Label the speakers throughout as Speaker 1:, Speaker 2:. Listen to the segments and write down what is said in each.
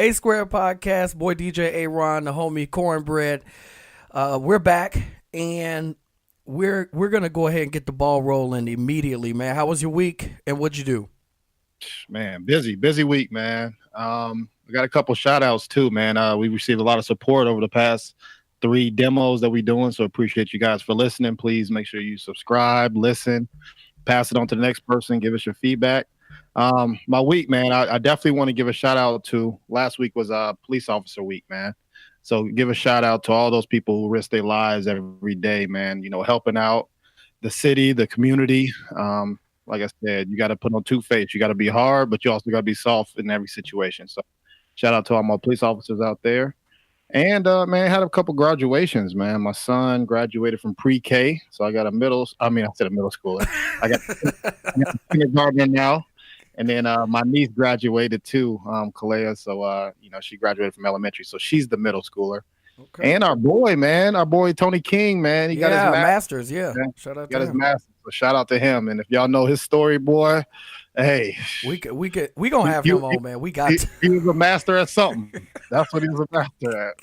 Speaker 1: A Square Podcast, boy DJ Aaron, the homie Cornbread. We're back and we're gonna go ahead and get the ball rolling immediately, man. How was your week and what'd you do?
Speaker 2: Man, busy week, man. We got a couple shout outs too, man. We received a lot of support over the past 3 demos that we're doing. So appreciate you guys for listening. Please make sure you subscribe, listen, pass it on to the next person, give us your feedback. My week, man, I definitely want to give a shout out to last week was police officer week, man. So give a shout out to all those people who risk their lives every day, man, helping out the city, the community. Like I said, you got to put on two faces. You got to be hard, but you also got to be soft in every situation. So shout out to all my police officers out there. And man, I had a couple graduations, man. My son graduated from pre-K, so I got I said a middle schooler. I got a kindergartner now. And then my niece graduated too, Kalea. So she graduated from elementary, so she's the middle schooler. Okay. And our boy Tony King, man, he got his
Speaker 1: masters. Yeah,
Speaker 2: man.
Speaker 1: Shout out
Speaker 2: he got
Speaker 1: to
Speaker 2: his
Speaker 1: him.
Speaker 2: masters. So shout out to him. And if y'all know his story, boy, hey,
Speaker 1: we gonna have him on, man. We got.
Speaker 2: He was a master at something. That's what he was a master
Speaker 1: at.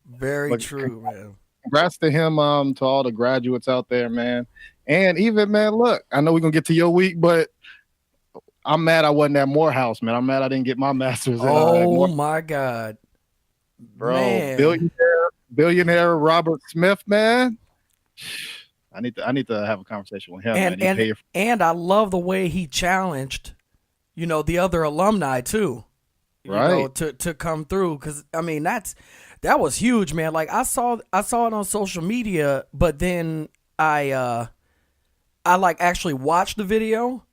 Speaker 1: Very true, man.
Speaker 2: Congrats to him. To all the graduates out there, man. And even, man, look, I know we're going to get to your week, but I'm mad I wasn't at Morehouse, man. I'm mad I didn't get my master's.
Speaker 1: Oh, my God.
Speaker 2: Bro, man. Billionaire Robert Smith, man. I need to have a conversation with him.
Speaker 1: And I love the way he challenged, the other alumni, too.
Speaker 2: Right.
Speaker 1: To come through. Because, I mean, that was huge, man. Like, I saw it on social media, but then I like actually watched the video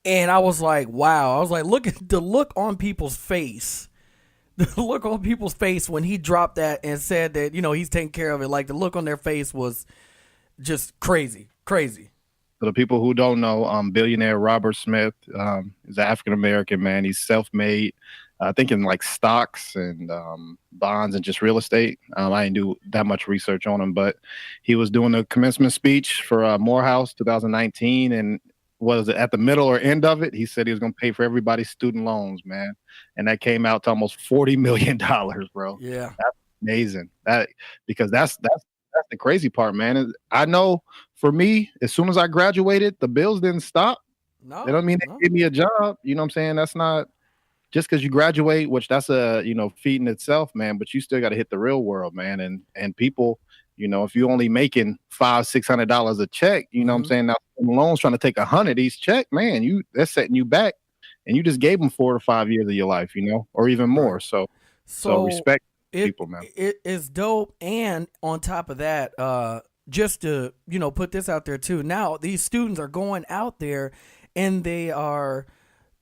Speaker 1: and I was like, wow. I was like, look at the look on people's face. The look on people's face when he dropped that and said that, he's taking care of it. Like the look on their face was just crazy.
Speaker 2: For the people who don't know, billionaire Robert Smith is an African-American man. He's self-made, I think in like stocks and bonds and just real estate. I didn't do that much research on him, but he was doing a commencement speech for Morehouse 2019. And was it at the middle or end of it? He said he was going to pay for everybody's student loans, man. And that came out to almost $40 million, bro.
Speaker 1: Yeah.
Speaker 2: That's amazing. Because that's the crazy part, man. I know for me, as soon as I graduated, the bills didn't stop.
Speaker 1: No.
Speaker 2: They don't mean they gave me a job. You know what I'm saying? That's not just because you graduate, which that's a feat in itself, man. But you still got to hit the real world, man. And people, if you're only making $500-$600 a check, you know what I'm saying? Now loans trying to take $100 each check, man. That's setting you back, and you just gave them 4 to 5 years of your life, or even more. So respect people, man.
Speaker 1: It is dope, and on top of that, just to put this out there too. Now these students are going out there, and they're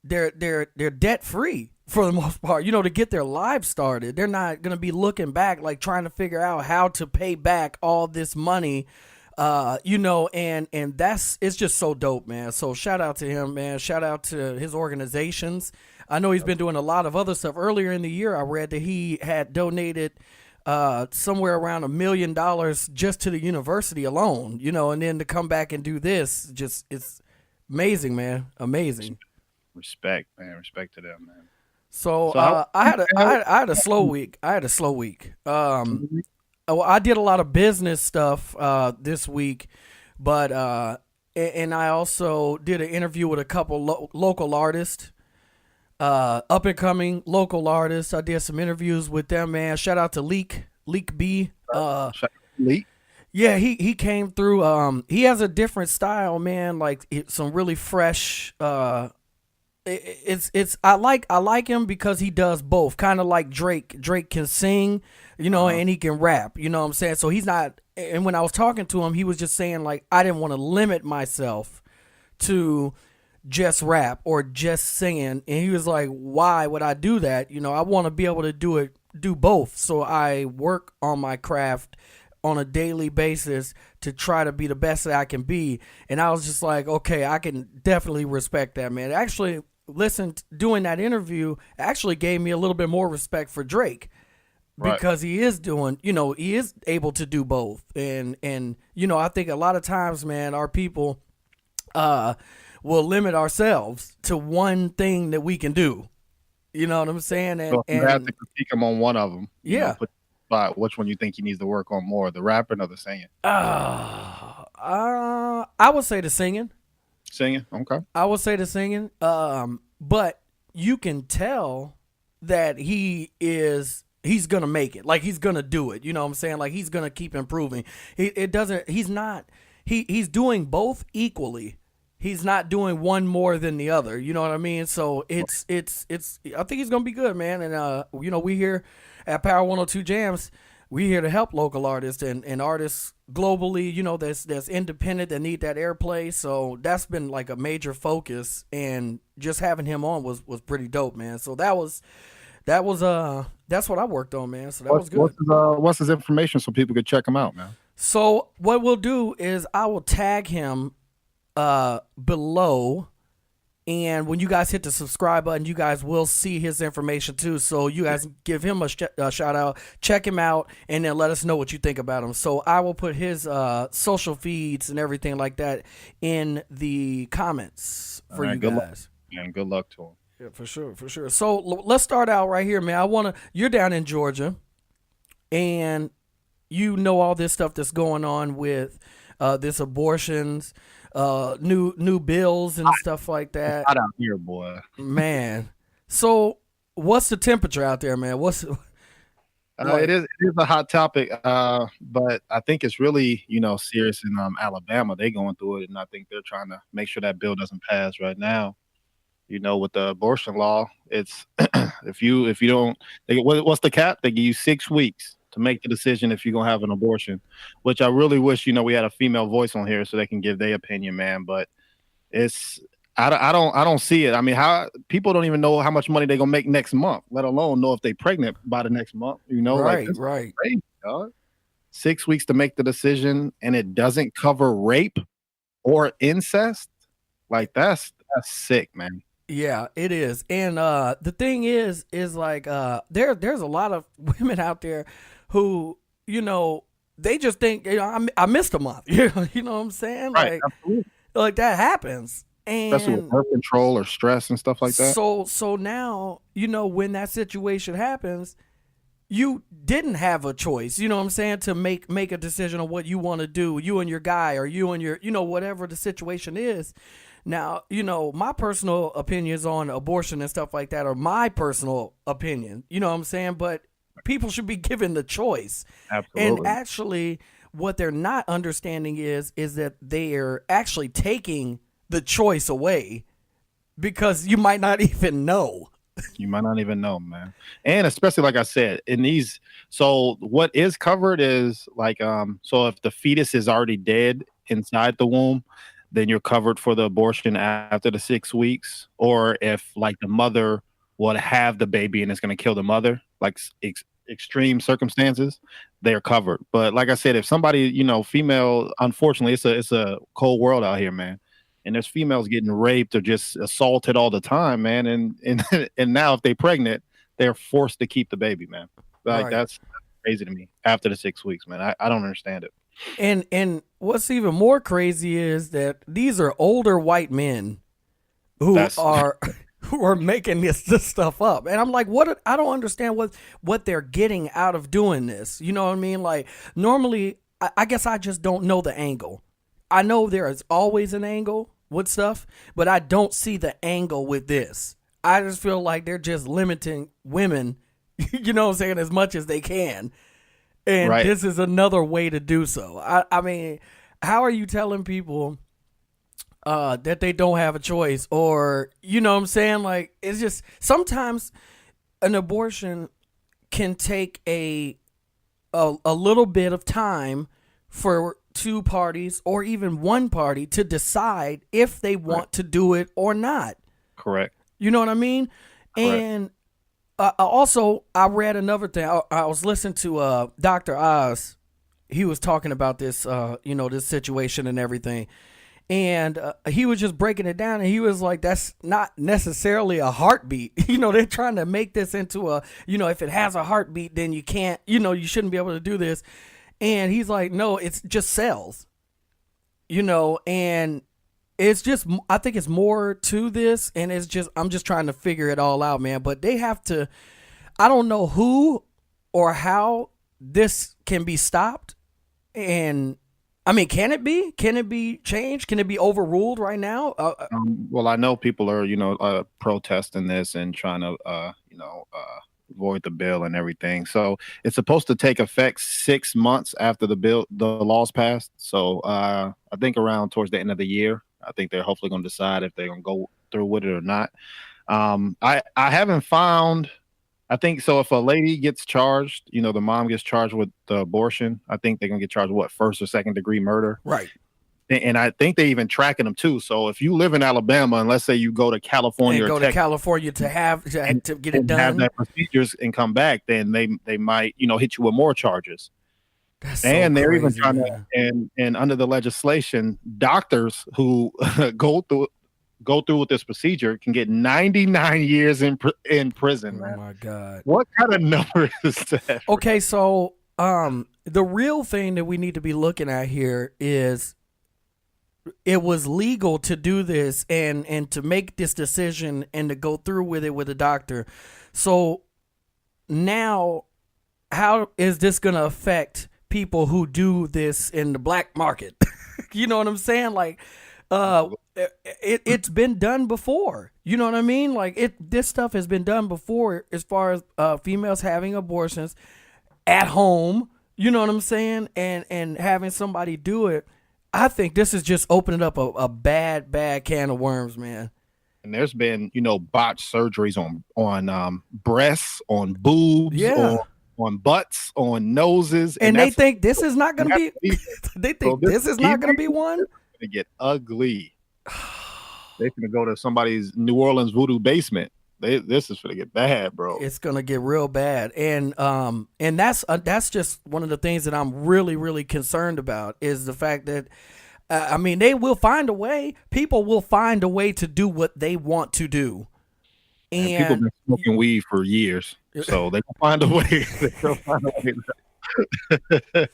Speaker 1: debt free for the most part, to get their lives started. They're not going to be looking back, like trying to figure out how to pay back all this money, and it's just so dope, man. So shout out to him, man. Shout out to his organizations. I know he's been doing a lot of other stuff. Earlier in the year, I read that he had donated somewhere around $1 million just to the university alone, and then to come back and do this, it's amazing, man. Amazing.
Speaker 2: Respect, man. Respect to them, man.
Speaker 1: So I had a slow week. I did a lot of business stuff this week, but and I also did an interview with a couple local artists, up and coming local artists. I did some interviews with them, man. Shout out to Leek B.
Speaker 2: Leek.
Speaker 1: Yeah, he came through. He has a different style, man. Like some really fresh. I like him because he does both, kind of like Drake. Drake can sing, and he can rap, you know what I'm saying? So he's not, and when I was talking to him, he was just saying like, I didn't want to limit myself to just rap or just singing. And he was like, why would I do that? I want to be able to do both. So I work on my craft on a daily basis to try to be the best that I can be. And I was just like, okay, I can definitely respect that, man. Actually, doing that interview actually gave me a little bit more respect for Drake, because he is doing, he is able to do both. And I think a lot of times, man, our people, will limit ourselves to one thing that we can do. You know what I'm saying?
Speaker 2: So if you had to
Speaker 1: And
Speaker 2: critique him on one of them,
Speaker 1: yeah.
Speaker 2: put spot which one you think he needs to work on more, the rapping or the singing?
Speaker 1: I would say the singing.
Speaker 2: Singing, okay.
Speaker 1: I would say the singing. But you can tell that he's gonna make it. Like he's gonna do it. You know what I'm saying? Like he's gonna keep improving. He's doing both equally. He's not doing one more than the other. You know what I mean? So it's I think he's gonna be good, man. And we here at Power 102 Jams, we here to help local artists and artists globally, that's independent, that need that airplay. So that's been like a major focus, and just having him on was pretty dope, man. So that's what I worked on, man. So that was good.
Speaker 2: What's his information so people could check him out, man?
Speaker 1: So what we'll do is I will tag him below, and when you guys hit the subscribe button, you guys will see his information too. So you guys give him a shout out, check him out, and then let us know what you think about him. So I will put his social feeds and everything like that in the comments for you guys.
Speaker 2: And good luck to him.
Speaker 1: Yeah, for sure. So let's start out right here, man. You're down in Georgia, and you know all this stuff that's going on with this abortions, new bills and stuff like that.
Speaker 2: Hot out here, boy.
Speaker 1: Man. So what's the temperature out there, man?
Speaker 2: It is a hot topic, but I think it's really serious in Alabama. They're going through it, and I think they're trying to make sure that bill doesn't pass right now. With the abortion law, it's if you don't, what's the cap? They give you 6 weeks to make the decision if you're gonna have an abortion, which I really wish we had a female voice on here so they can give their opinion, man. But I don't see it. I mean, how people don't even know how much money they're gonna make next month, let alone know if they're pregnant by the next month.
Speaker 1: Right.
Speaker 2: Crazy, dog. 6 weeks to make the decision, and it doesn't cover rape or incest. Like that's sick, man.
Speaker 1: Yeah, it is. And the thing is like there's a lot of women out there who, they just think, I missed a month. You know what I'm saying?
Speaker 2: Right, absolutely.
Speaker 1: Like that happens. And
Speaker 2: especially with birth control or stress and stuff like that.
Speaker 1: So now, when that situation happens, you didn't have a choice, you know what I'm saying, to make a decision on what you want to do, you and your guy, or you and your, whatever the situation is. Now, my personal opinions on abortion and stuff like that are my personal opinion, you know what I'm saying? But people should be given the choice.
Speaker 2: Absolutely.
Speaker 1: And actually, what they're not understanding is that they're actually taking the choice away, because you might not even know.
Speaker 2: You might not even know, man. And especially, like I said, so what is covered is like, so if the fetus is already dead inside the womb, then you're covered for the abortion after the 6 weeks. Or if like the mother would have the baby and it's going to kill the mother, like extreme circumstances, they're covered. But like I said, if somebody, female, unfortunately, it's a cold world out here, man. And there's females getting raped or just assaulted all the time, man. And now if they're pregnant, they're forced to keep the baby, man. Like
Speaker 1: Right.
Speaker 2: That's crazy to me. After the 6 weeks, man, I don't understand it.
Speaker 1: And what's even more crazy is that these are older white men who are making this stuff up. And I'm like, I don't understand what they're getting out of doing this. You know what I mean? Like, normally, I guess I just don't know the angle. I know there is always an angle with stuff, but I don't see the angle with this. I just feel like they're just limiting women, you know what I'm saying, as much as they can. And
Speaker 2: Right.
Speaker 1: This is another way to do so. I mean, how are you telling people that they don't have a choice? Or, you know what I'm saying? Like, it's just, sometimes an abortion can take a little bit of time for two parties or even one party to decide if they want to do it or not.
Speaker 2: Correct.
Speaker 1: You know what I mean?
Speaker 2: Correct.
Speaker 1: And also, I read another thing. I was listening to Dr. Oz. He was talking about this, this situation and everything. And he was just breaking it down. And he was like, that's not necessarily a heartbeat. They're trying to make this into if it has a heartbeat, then you can't, you shouldn't be able to do this. And he's like, no, it's just cells. And it's just, I think it's more to this, and it's just, I'm just trying to figure it all out, man. But they have to, I don't know who or how this can be stopped. And I mean, can it be? Can it be changed? Can it be overruled right now?
Speaker 2: Well, I know people are, protesting this and trying to, void the bill and everything. So it's supposed to take effect 6 months after the laws passed. So I think around towards the end of the year, I think they're hopefully going to decide if they're going to go through with it or not. I haven't found. I think so. If a lady gets charged, the mom gets charged with the abortion, I think they're gonna get charged with what, first or second degree murder.
Speaker 1: Right.
Speaker 2: And I think they even tracking them too. So if you live in Alabama and let's say you go to California
Speaker 1: And
Speaker 2: or
Speaker 1: go to
Speaker 2: Texas
Speaker 1: California to get it
Speaker 2: and have
Speaker 1: done.
Speaker 2: that procedures and come back, then they might, hit you with more charges.
Speaker 1: That's so
Speaker 2: And they're even
Speaker 1: crazy,
Speaker 2: trying
Speaker 1: man.
Speaker 2: to, and under the legislation, doctors who go through with this procedure can get 99 years in prison,
Speaker 1: Oh
Speaker 2: man.
Speaker 1: my God.
Speaker 2: What kind of number is that?
Speaker 1: Okay, so the real thing that we need to be looking at here is it was legal to do this and to make this decision and to go through with it with a doctor. So now, how is this going to affect people who do this in the black market? You know what I'm saying? Like, it's been done before. You know what I mean? Like, this stuff has been done before as far as females having abortions at home. You know what I'm saying? And having somebody do it. I think this is just opening up a bad can of worms, man.
Speaker 2: And there's been, botched surgeries on breasts, on boobs,
Speaker 1: Yeah.
Speaker 2: on butts, on noses,
Speaker 1: And they think this is not going to be. They think this is not going to be one.
Speaker 2: To get ugly. They're gonna go to somebody's New Orleans voodoo basement. This is gonna get bad, bro.
Speaker 1: It's gonna get real bad, and that's just one of the things that I'm really, really concerned about is the fact that I mean, they will find a way. People will find a way to do what they want to do,
Speaker 2: and people have been smoking weed for years, so they can find a way. They'll find a way.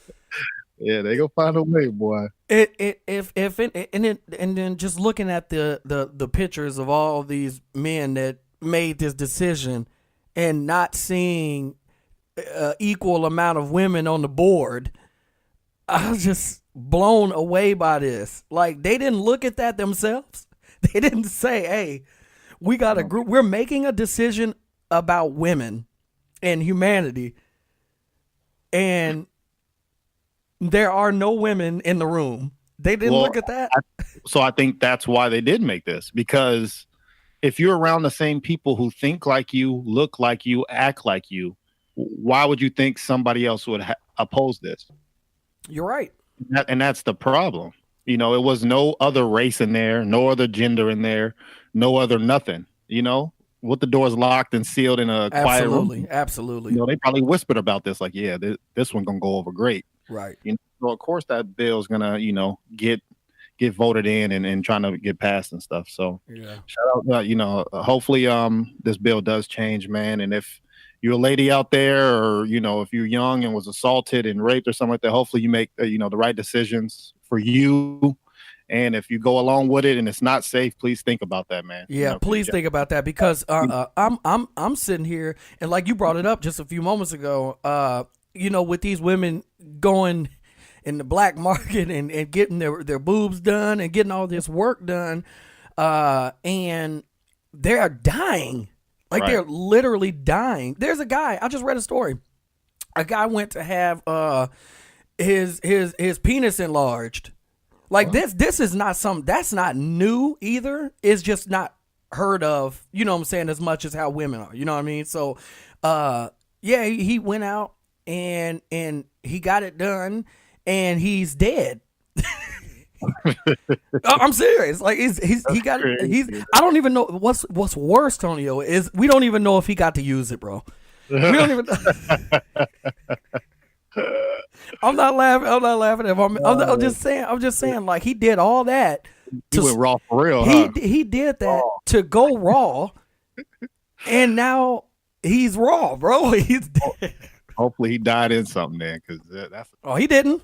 Speaker 2: Yeah, they go find a way, boy.
Speaker 1: And then just looking at the pictures of all these men that made this decision and not seeing equal amount of women on the board, I was just blown away by this. Like, they didn't look at that themselves. They didn't say, "Hey, we got a group. We're making a decision about women and humanity, and there are no women in the room." They didn't look at that.
Speaker 2: So I think that's why they did make this, because if you're around the same people who think like you, look like you, act like you, why would you think somebody else would oppose this?
Speaker 1: You're right.
Speaker 2: And that's the problem. It was no other race in there, no other gender in there, no other nothing, with the doors locked and sealed in a quiet room.
Speaker 1: Absolutely.
Speaker 2: They probably whispered about this, like, yeah, this one gonna go over great.
Speaker 1: Right.
Speaker 2: So of course that bill's gonna, get voted in and trying to get passed and stuff. So
Speaker 1: yeah,
Speaker 2: shout out, hopefully this bill does change, man. And if you're a lady out there, or if you're young and was assaulted and raped or something like that, hopefully you make the right decisions for you. And if you go along with it and it's not safe, please think about that, man.
Speaker 1: Yeah, please think about that, because I'm sitting here, and like you brought it up just a few moments ago, with these women going in the black market and getting their boobs done and getting all this work done, and they're dying. Like, they're literally dying. There's a guy, I just read a story. A guy went to have his penis enlarged. Like, this is not that's not new either. It's just not heard of, you know what I'm saying, as much as how women are. You know what I mean? So yeah, he went out and he got it done, and he's dead. I'm serious. Like, he got it. I don't even know what's worse, Tonio, is we don't even know if he got to use it, bro. We don't even. I'm not laughing at him. I'm just saying. Like, he did all that.
Speaker 2: He went raw for real.
Speaker 1: He did that to go raw, and now he's raw, bro. He's dead.
Speaker 2: Hopefully he died in something then, because that's.
Speaker 1: Oh, he didn't.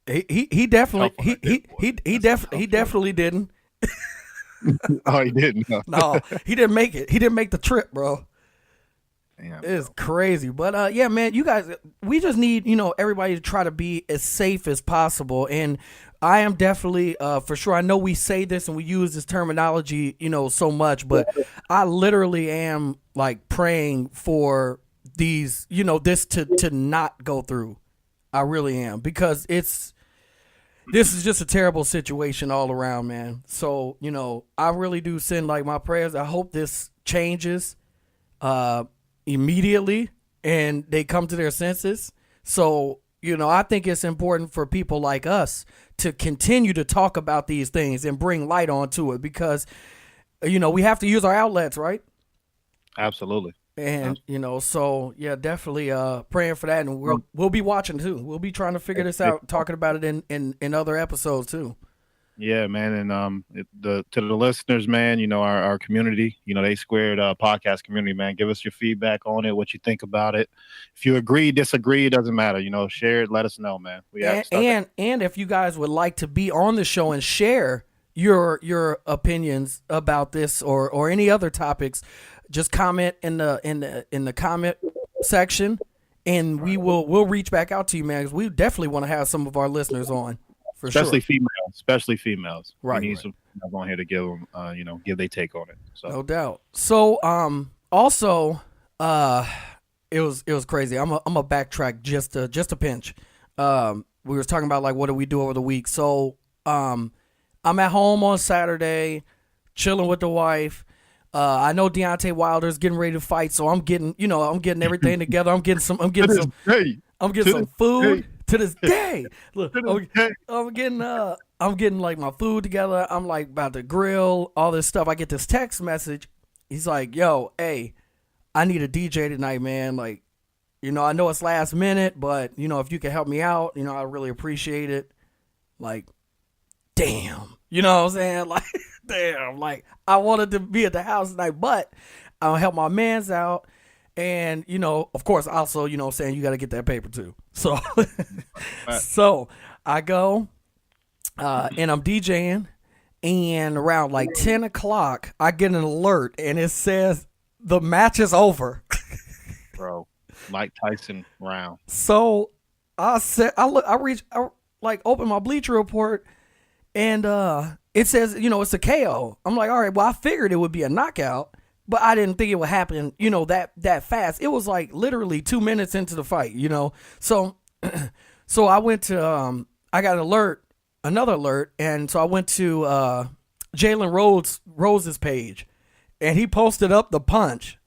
Speaker 1: He definitely
Speaker 2: Tough on that dead boy.
Speaker 1: he
Speaker 2: That's a tough
Speaker 1: he
Speaker 2: job.
Speaker 1: definitely didn't.
Speaker 2: Oh, he didn't. No.
Speaker 1: No, he didn't make it. He didn't make the trip, bro.
Speaker 2: Damn,
Speaker 1: It's
Speaker 2: bro.
Speaker 1: crazy. But yeah, man, you guys, we just need, everybody to try to be as safe as possible. And I am definitely, for sure, I know we say this and we use this terminology, so much, but I literally am like praying for these, this to not go through. I really am, because this is just a terrible situation all around, man. So, I really do send like my prayers. I hope this changes immediately and they come to their senses. So, I think it's important for people like us to continue to talk about these things and bring light onto it, because, we have to use our outlets, right?
Speaker 2: Absolutely.
Speaker 1: And, so yeah, definitely praying for that. And we'll be watching too. We'll be trying to figure this out, talking about it in other episodes too.
Speaker 2: Yeah, man, and to the listeners, man, our community, they squared podcast community, man. Give us your feedback on it, what you think about it. If you agree, disagree, it doesn't matter. Share it, let us know, man.
Speaker 1: And if you guys would like to be on the show and share your opinions about this or any other topics, just comment in the comment section, and we'll reach back out to you, man. Because we definitely want to have some of our listeners on.
Speaker 2: Especially
Speaker 1: sure.
Speaker 2: females.
Speaker 1: Right.
Speaker 2: We need some females on here to give them, give their take on it. So
Speaker 1: No doubt. So, also, it was crazy. I'm a backtrack just a pinch. We was talking about like what do we do over the week. So, I'm at home on Saturday, chilling with the wife. I know Deontay Wilder's getting ready to fight, so I'm getting everything together. I'm getting some food. To this day, look, I'm getting like my food together. I'm like about to grill, all this stuff. I get this text message. He's like, "Yo, hey, I need a DJ tonight, man. Like, I know it's last minute, but if you can help me out, I really appreciate it." Like, damn, you know what I'm saying? Like, damn, like I wanted to be at the house tonight, but I'll help my man's out. And, of course, also, saying you got to get that paper too. So, so I go and I'm DJing, and around like 10 o'clock, I get an alert and it says the match is over.
Speaker 2: Bro, Mike Tyson round.
Speaker 1: So I open my Bleacher Report, and it says, it's a KO. I'm like, all right, well, I figured it would be a knockout, but I didn't think it would happen, that fast. It was like literally 2 minutes into the fight, So, so I went to, I got another alert, and so I went to Jalen Rose's page, and he posted up the punch.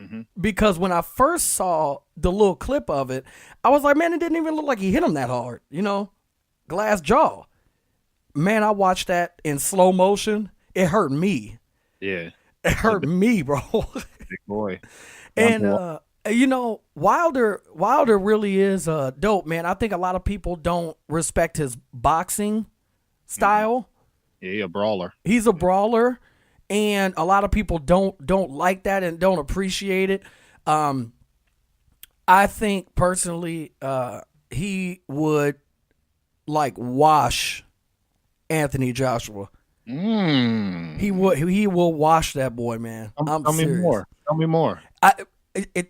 Speaker 1: Mm-hmm. Because when I first saw the little clip of it, I was like, man, it didn't even look like he hit him that hard, glass jaw. Man, I watched that in slow motion. It hurt me.
Speaker 2: Yeah.
Speaker 1: It hurt me, bro.
Speaker 2: Big boy.
Speaker 1: And Wilder really is dope, man. I think a lot of people don't respect his boxing style.
Speaker 2: Yeah, he's a brawler.
Speaker 1: He's a brawler, and a lot of people don't like that and don't appreciate it. I think personally, he would like wash Anthony Joshua. He will wash that boy, man.
Speaker 2: Tell me more.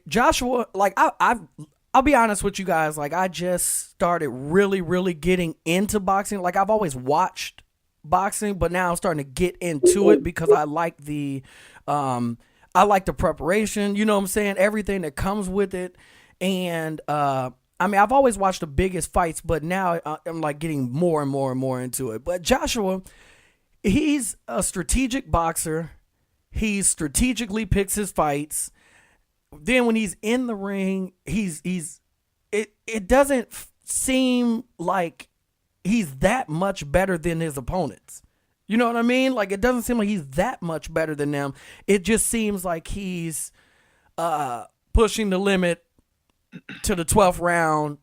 Speaker 1: Joshua, like I'll be honest with you guys. Like I just started really, really getting into boxing. Like I've always watched boxing, but now I'm starting to get into it because I like the preparation. You know what I'm saying? Everything that comes with it, and I've always watched the biggest fights, but now I'm like getting more and more and more into it. But Joshua, he's a strategic boxer. He strategically picks his fights. Then when he's in the ring, it doesn't seem like he's that much better than his opponents. You know what I mean? Like it doesn't seem like he's that much better than them. It just seems like he's pushing the limit to the 12th round,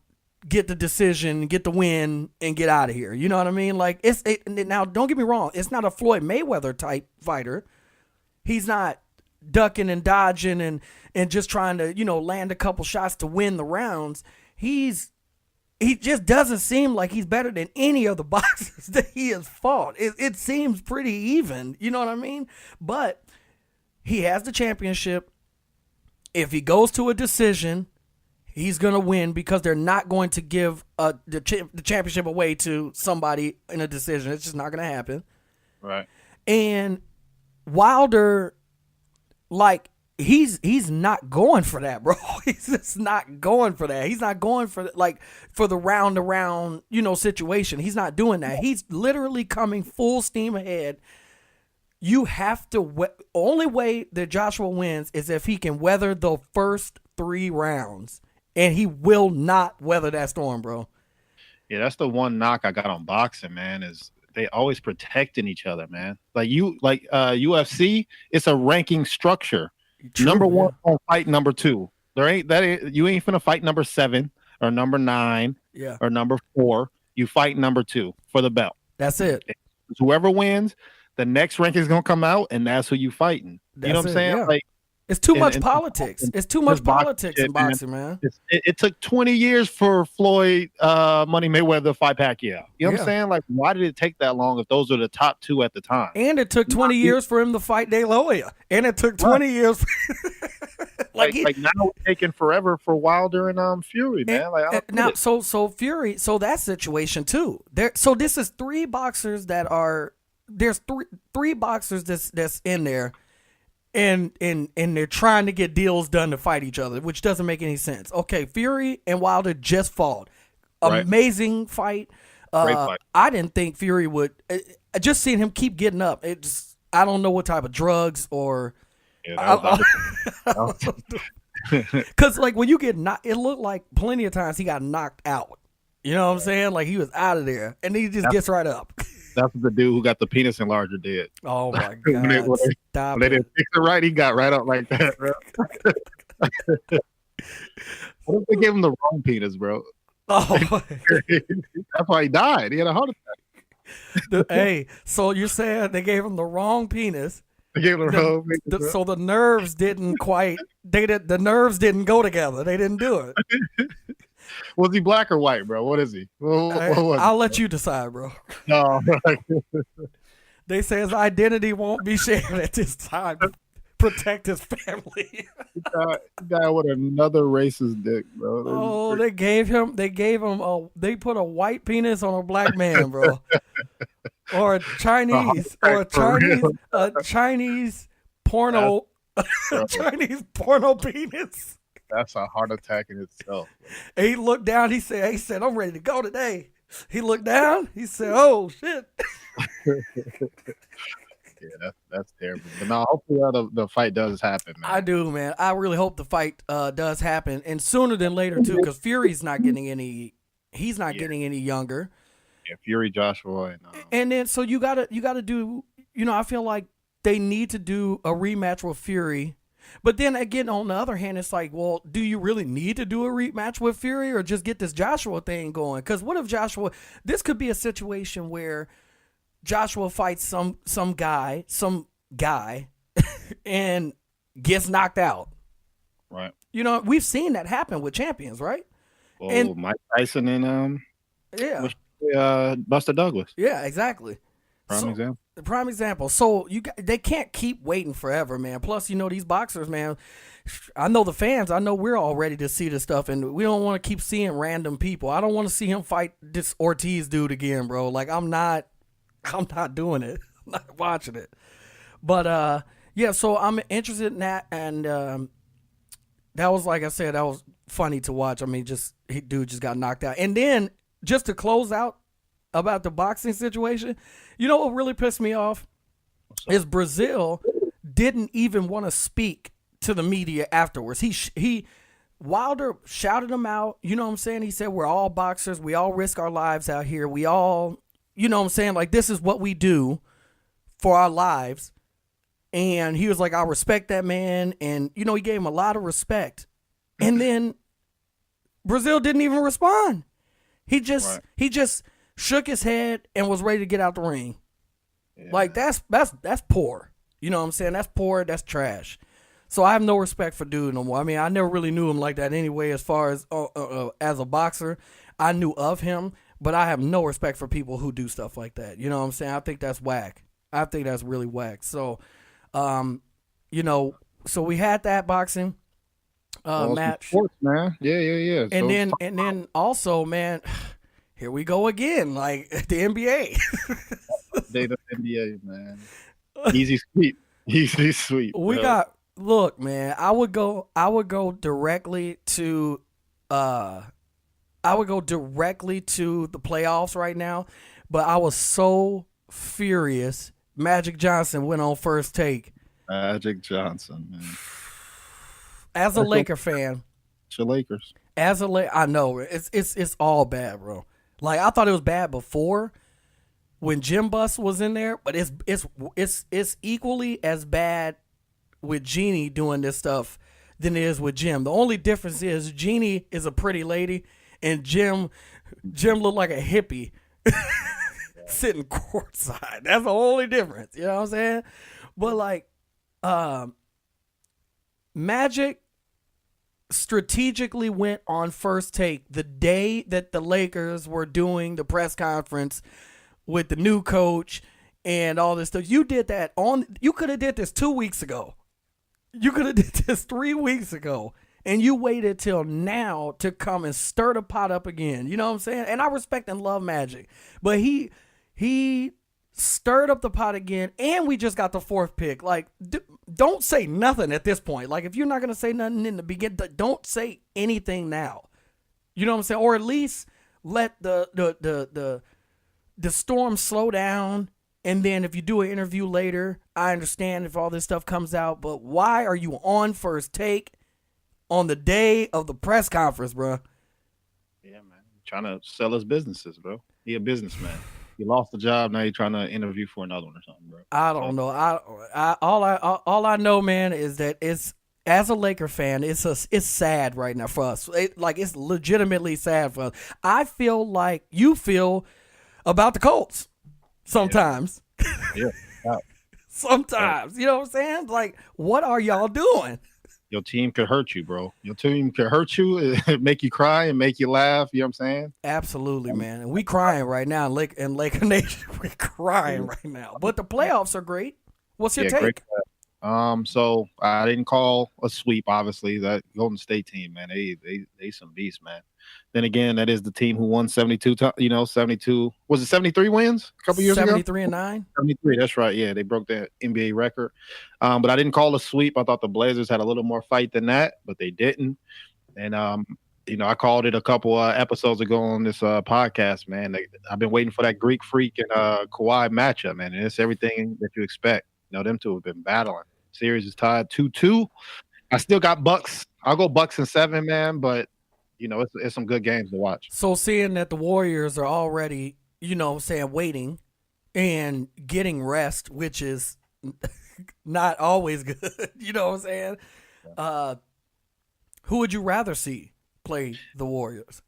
Speaker 1: get the decision, get the win, and get out of here. You know what I mean? Like now, don't get me wrong. It's not a Floyd Mayweather type fighter. He's not ducking and dodging and just trying to, land a couple shots to win the rounds. He's he just doesn't seem like he's better than any of the boxers that he has fought. It seems pretty even, you know what I mean? But he has the championship. If he goes to a decision, he's going to win because they're not going to give the championship away to somebody in a decision. It's just not going to happen.
Speaker 2: Right.
Speaker 1: And Wilder, like, he's not going for that, bro. He's just not going for that. He's not going for for the round around, situation. He's not doing that. He's literally coming full steam ahead. You have to only way that Joshua wins is if he can weather the first 3 rounds, and he will not weather that storm, bro.
Speaker 2: Yeah, that's the one knock I got on boxing, man, is they always protecting each other, man. Like UFC, it's a ranking structure.
Speaker 1: True,
Speaker 2: number
Speaker 1: man.
Speaker 2: 1 on fight number 2. You ain't finna fight number 7 or number 9 or number 4. You fight number 2 for the belt.
Speaker 1: That's it.
Speaker 2: Whoever wins, the next ranking is gonna come out, and that's who you fighting. You know what I'm saying?
Speaker 1: Yeah.
Speaker 2: Like,
Speaker 1: it's too much politics. It's too much politics in boxing, man.
Speaker 2: It took 20 years for Floyd Money Mayweather to fight Pacquiao. You know what I'm saying? Like, why did it take that long if those are the top 2 at the time?
Speaker 1: And it took 20 years for him to fight De La Hoya. And it took 20 years.
Speaker 2: Like now it's taking forever for Wilder and Fury, man.
Speaker 1: So Fury, so that situation too. So this is 3 boxers that are there's three boxers that's in there. And they're trying to get deals done to fight each other, which doesn't make any sense. Okay, Fury and Wilder just fought. Amazing fight.
Speaker 2: Great fight.
Speaker 1: I didn't think Fury would. Just seeing him keep getting up. I don't know what type of drugs or.
Speaker 2: Yeah,
Speaker 1: because like when you get knocked, it looked like plenty of times he got knocked out. You know what I'm saying? Like he was out of there, and he just gets right up.
Speaker 2: That's what the dude who got the penis enlarger did.
Speaker 1: Oh my god!
Speaker 2: When they didn't fix it right, he got right up like that, bro. What if they gave him the wrong penis, bro?
Speaker 1: Oh,
Speaker 2: that's why he died. He had a heart attack.
Speaker 1: Hey, so you're saying they gave him the wrong penis?
Speaker 2: They gave him the wrong penis,
Speaker 1: so the nerves didn't quite. The nerves didn't go together. They didn't do it.
Speaker 2: Was he black or white, bro? What is he?
Speaker 1: I'll let you decide, bro.
Speaker 2: No.
Speaker 1: They say his identity won't be shared at this time to protect his family.
Speaker 2: guy with another racist dick, bro.
Speaker 1: Oh, they put a white penis on a black man, bro. Or a Chinese porno Chinese porno penis.
Speaker 2: That's a heart attack in itself.
Speaker 1: And he looked down. He said, I'm ready to go today. He looked down. He said, oh, shit.
Speaker 2: Yeah, that's terrible. But no, hopefully the fight does happen, man.
Speaker 1: I do, man. I really hope the fight does happen. And sooner than later, too, because Fury's not getting any – he's not getting any younger.
Speaker 2: Yeah, Fury, Joshua.
Speaker 1: And then so you gotta do – I feel like they need to do a rematch with Fury. But then again, on the other hand, it's like, well, do you really need to do a rematch with Fury or just get this Joshua thing going? Because what if Joshua, this could be a situation where Joshua fights some guy, and gets knocked out.
Speaker 2: Right.
Speaker 1: We've seen that happen with champions, right?
Speaker 2: Well, and Mike Tyson and Buster Douglas.
Speaker 1: Yeah, exactly. Prime example. So they can't keep waiting forever, man. Plus, these boxers, man. I know the fans. I know we're all ready to see this stuff, and we don't want to keep seeing random people. I don't want to see him fight this Ortiz dude again, bro. Like I'm not doing it. I'm not watching it. But yeah. So I'm interested in that, and that was, like I said, that was funny to watch. I mean, dude just got knocked out, and then just to close out about the boxing situation. You know what really pissed me off is Brazil didn't even want to speak to the media afterwards. Wilder shouted him out. You know what I'm saying? He said, we're all boxers. We all risk our lives out here. We all, you know what I'm saying? Like, this is what we do for our lives. And he was like, I respect that man. And, he gave him a lot of respect. And then Brazil didn't even respond. He just shook his head and was ready to get out the ring. Yeah. Like that's poor. You know what I'm saying? That's poor. That's trash. So I have no respect for dude no more. I mean, I never really knew him like that anyway. As far as a boxer, I knew of him, but I have no respect for people who do stuff like that. You know what I'm saying? I think that's whack. I think that's really whack. So, um, you know, so we had that boxing
Speaker 2: Awesome
Speaker 1: match,
Speaker 2: sports, man. Yeah.
Speaker 1: and
Speaker 2: So let's
Speaker 1: then
Speaker 2: talk
Speaker 1: and then also, man, here we go again, like the NBA.
Speaker 2: update of NBA, man. Easy sweep. Easy sweep,
Speaker 1: We
Speaker 2: bro.
Speaker 1: got look, man. I would go directly to uh I would go directly to the playoffs right now, but I was so furious. Magic Johnson went on first take.
Speaker 2: Magic Johnson, man.
Speaker 1: As a
Speaker 2: That's
Speaker 1: Laker fan,
Speaker 2: your Lakers.
Speaker 1: I know it's all bad, bro. Like I thought it was bad before when Jim Buss was in there, but it's equally as bad with Jeannie doing this stuff than it is with Jim. The only difference is Jeannie is a pretty lady, and Jim looked like a hippie sitting courtside. That's the only difference. You know what I'm saying? But like, Magic strategically went on first take the day that the Lakers were doing the press conference with the new coach and all this stuff. You did that you could have did this 2 weeks ago. You could have did this 3 weeks ago. And you waited till now to come and stir the pot up again. You know what I'm saying? And I respect and love Magic. But he stirred up the pot again, and we just got the fourth pick. Like, don't say nothing at this point. Like, if you're not going to say nothing in the beginning, don't say anything now. You know what I'm saying? Or at least let the storm slow down. And then if you do an interview later, I understand if all this stuff comes out. But why are you on first take on the day of the press conference, bro?
Speaker 2: Yeah, man. Trying to sell his businesses, bro. He a businessman. He lost the job. Now he's trying to interview for another one or something, bro.
Speaker 1: I don't know. All I know, man, is that it's as a Laker fan, it's sad right now for us. It's legitimately sad for us. I feel like you feel about the Colts sometimes.
Speaker 2: Yeah. Yeah.
Speaker 1: Sometimes, you know what I'm saying? Like, what are y'all doing?
Speaker 2: Your team could hurt you, bro. Your team could hurt you, make you cry and make you laugh. You know what I'm saying?
Speaker 1: Absolutely, man. And we crying right now in Laker Nation. We're crying right now. But the playoffs are great. What's your take?
Speaker 2: Great. So I didn't call a sweep. Obviously, that Golden State team, man, they some beasts, man. Then again, that is the team who won 72. 72. Was it 73 wins a couple years ago?
Speaker 1: 73-9.
Speaker 2: 73. That's right. Yeah, they broke that NBA record. But I didn't call a sweep. I thought the Blazers had a little more fight than that, but they didn't. And I called it a couple episodes ago on this podcast, man. I've been waiting for that Greek Freak and Kawhi matchup, man. And it's everything that you expect. Them two have been battling. Series is tied 2-2. I still got Bucks. I'll go Bucks in 7, man. But it's some good games to watch.
Speaker 1: So seeing that the Warriors are already, waiting and getting rest, which is not always good. You know what I'm saying? Who would you rather see play the Warriors?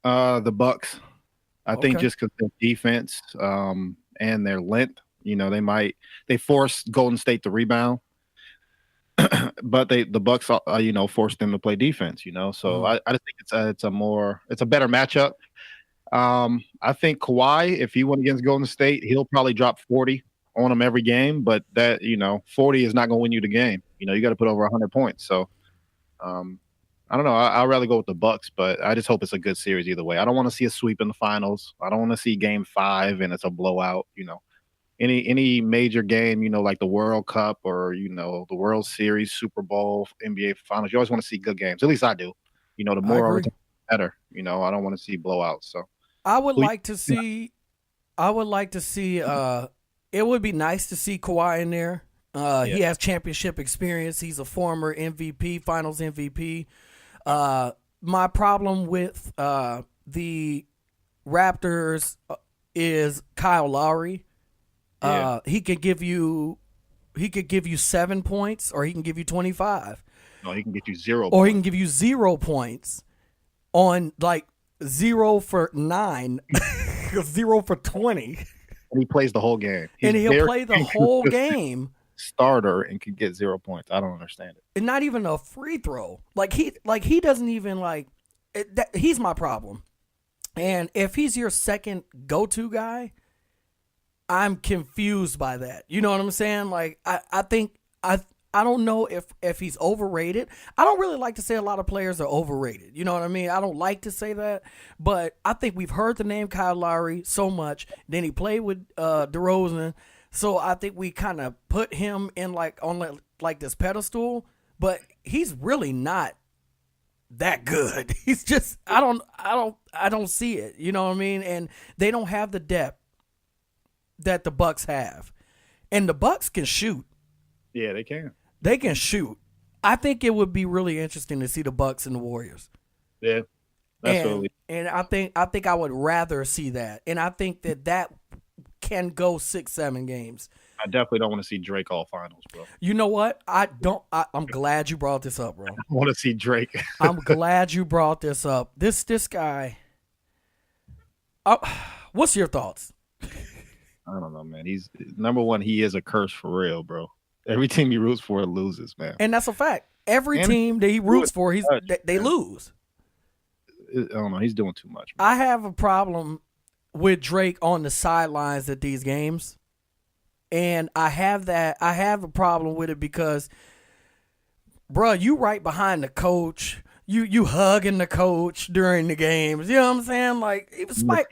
Speaker 2: The Bucks. I think just because their defense and their length, they force Golden State to rebound. But the Bucks, forced them to play defense. So I just think it's a better matchup. I think Kawhi, if he went against Golden State, he'll probably drop 40 on them every game. But that 40 is not going to win you the game. You got to put over 100 points. So I don't know. I'd rather go with the Bucks, but I just hope it's a good series either way. I don't want to see a sweep in the finals. I don't want to see Game 5 and it's a blowout. Any major game, like the World Cup or, the World Series, Super Bowl, NBA Finals, you always want to see good games. At least I do. The more overtime, the better. I don't want to see blowouts. So
Speaker 1: I would like to see. It would be nice to see Kawhi in there. He has championship experience. He's a former MVP, Finals MVP. My problem with the Raptors is Kyle Lowry. He could give you 7 points, or he can give you 25.
Speaker 2: No, he can get you 0
Speaker 1: or he can give you 0 points on like 0 for 9, 0 for 20.
Speaker 2: And he plays the whole game.
Speaker 1: He'll play the whole game.
Speaker 2: Starter and can get 0 points. I don't understand it.
Speaker 1: And not even a free throw. He doesn't even he's my problem. And if he's your second go-to guy, I'm confused by that. You know what I'm saying? Like I think I don't know if he's overrated. I don't really like to say a lot of players are overrated. You know what I mean? I don't like to say that, but I think we've heard the name Kyle Lowry so much. Then he played with DeRozan, so I think we kind of put him in like this pedestal. But he's really not that good. He's just I don't see it. You know what I mean? And they don't have the depth that the Bucks have, and the Bucks can shoot.
Speaker 2: Yeah, they can.
Speaker 1: They can shoot. I think it would be really interesting to see the Bucks and the Warriors.
Speaker 2: Yeah, absolutely.
Speaker 1: And I think I would rather see that, and I think that can go 6-7 games.
Speaker 2: I definitely don't want to see Drake all finals, bro.
Speaker 1: You know what? I'm glad you brought this up, bro.
Speaker 2: I want to see Drake.
Speaker 1: I'm glad you brought this up. This guy. What's your thoughts?
Speaker 2: I don't know, man. He's number one. He is a curse for real, bro. Every team he roots for loses, man.
Speaker 1: And that's a fact. Every team that he roots for, they lose.
Speaker 2: I don't know. He's doing too much, man.
Speaker 1: I have a problem with Drake on the sidelines at these games. And I have a problem with it because, bro, you right behind the coach. You hugging the coach during the games. You know what I'm saying? Like, it was Spike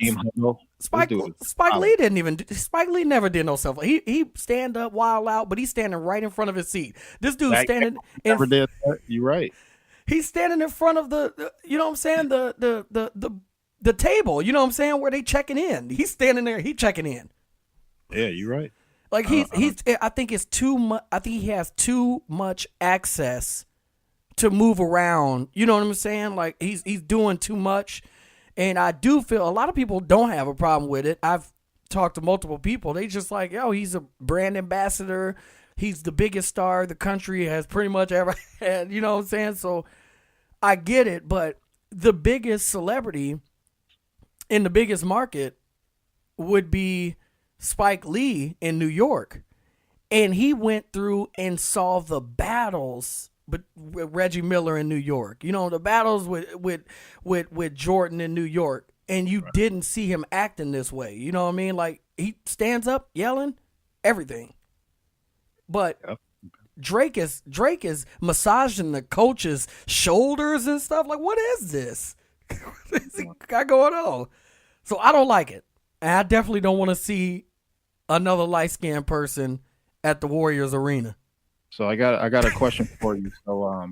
Speaker 1: Lee Spike Lee never did no stuff. He stand up, wild out, but he's standing right in front of his seat. This dude's standing.
Speaker 2: Never did that. You're right.
Speaker 1: He's standing in front of the you know what I'm saying, the table. You know what I'm saying, where they checking in. He's standing there. He checking in.
Speaker 2: Yeah, you're right.
Speaker 1: Like he's. I think it's too much. I think he has too much access to move around. You know what I'm saying? Like he's doing too much. And I do feel a lot of people don't have a problem with it. I've talked to multiple people. They just like, yo, he's a brand ambassador. He's the biggest star the country has pretty much ever had. You know what I'm saying? So I get it. But the biggest celebrity in the biggest market would be Spike Lee in New York. And he went through and saw the battles with Reggie Miller in New York, you know, the battles with Jordan in New York, and you didn't see him acting this way. You know what I mean? Like he stands up yelling everything, but Drake is massaging the coach's shoulders and stuff. Like, what is this? What's got going on? So I don't like it, and I definitely don't want to see another light-skinned person at the Warriors arena.
Speaker 2: So I got a question for you. So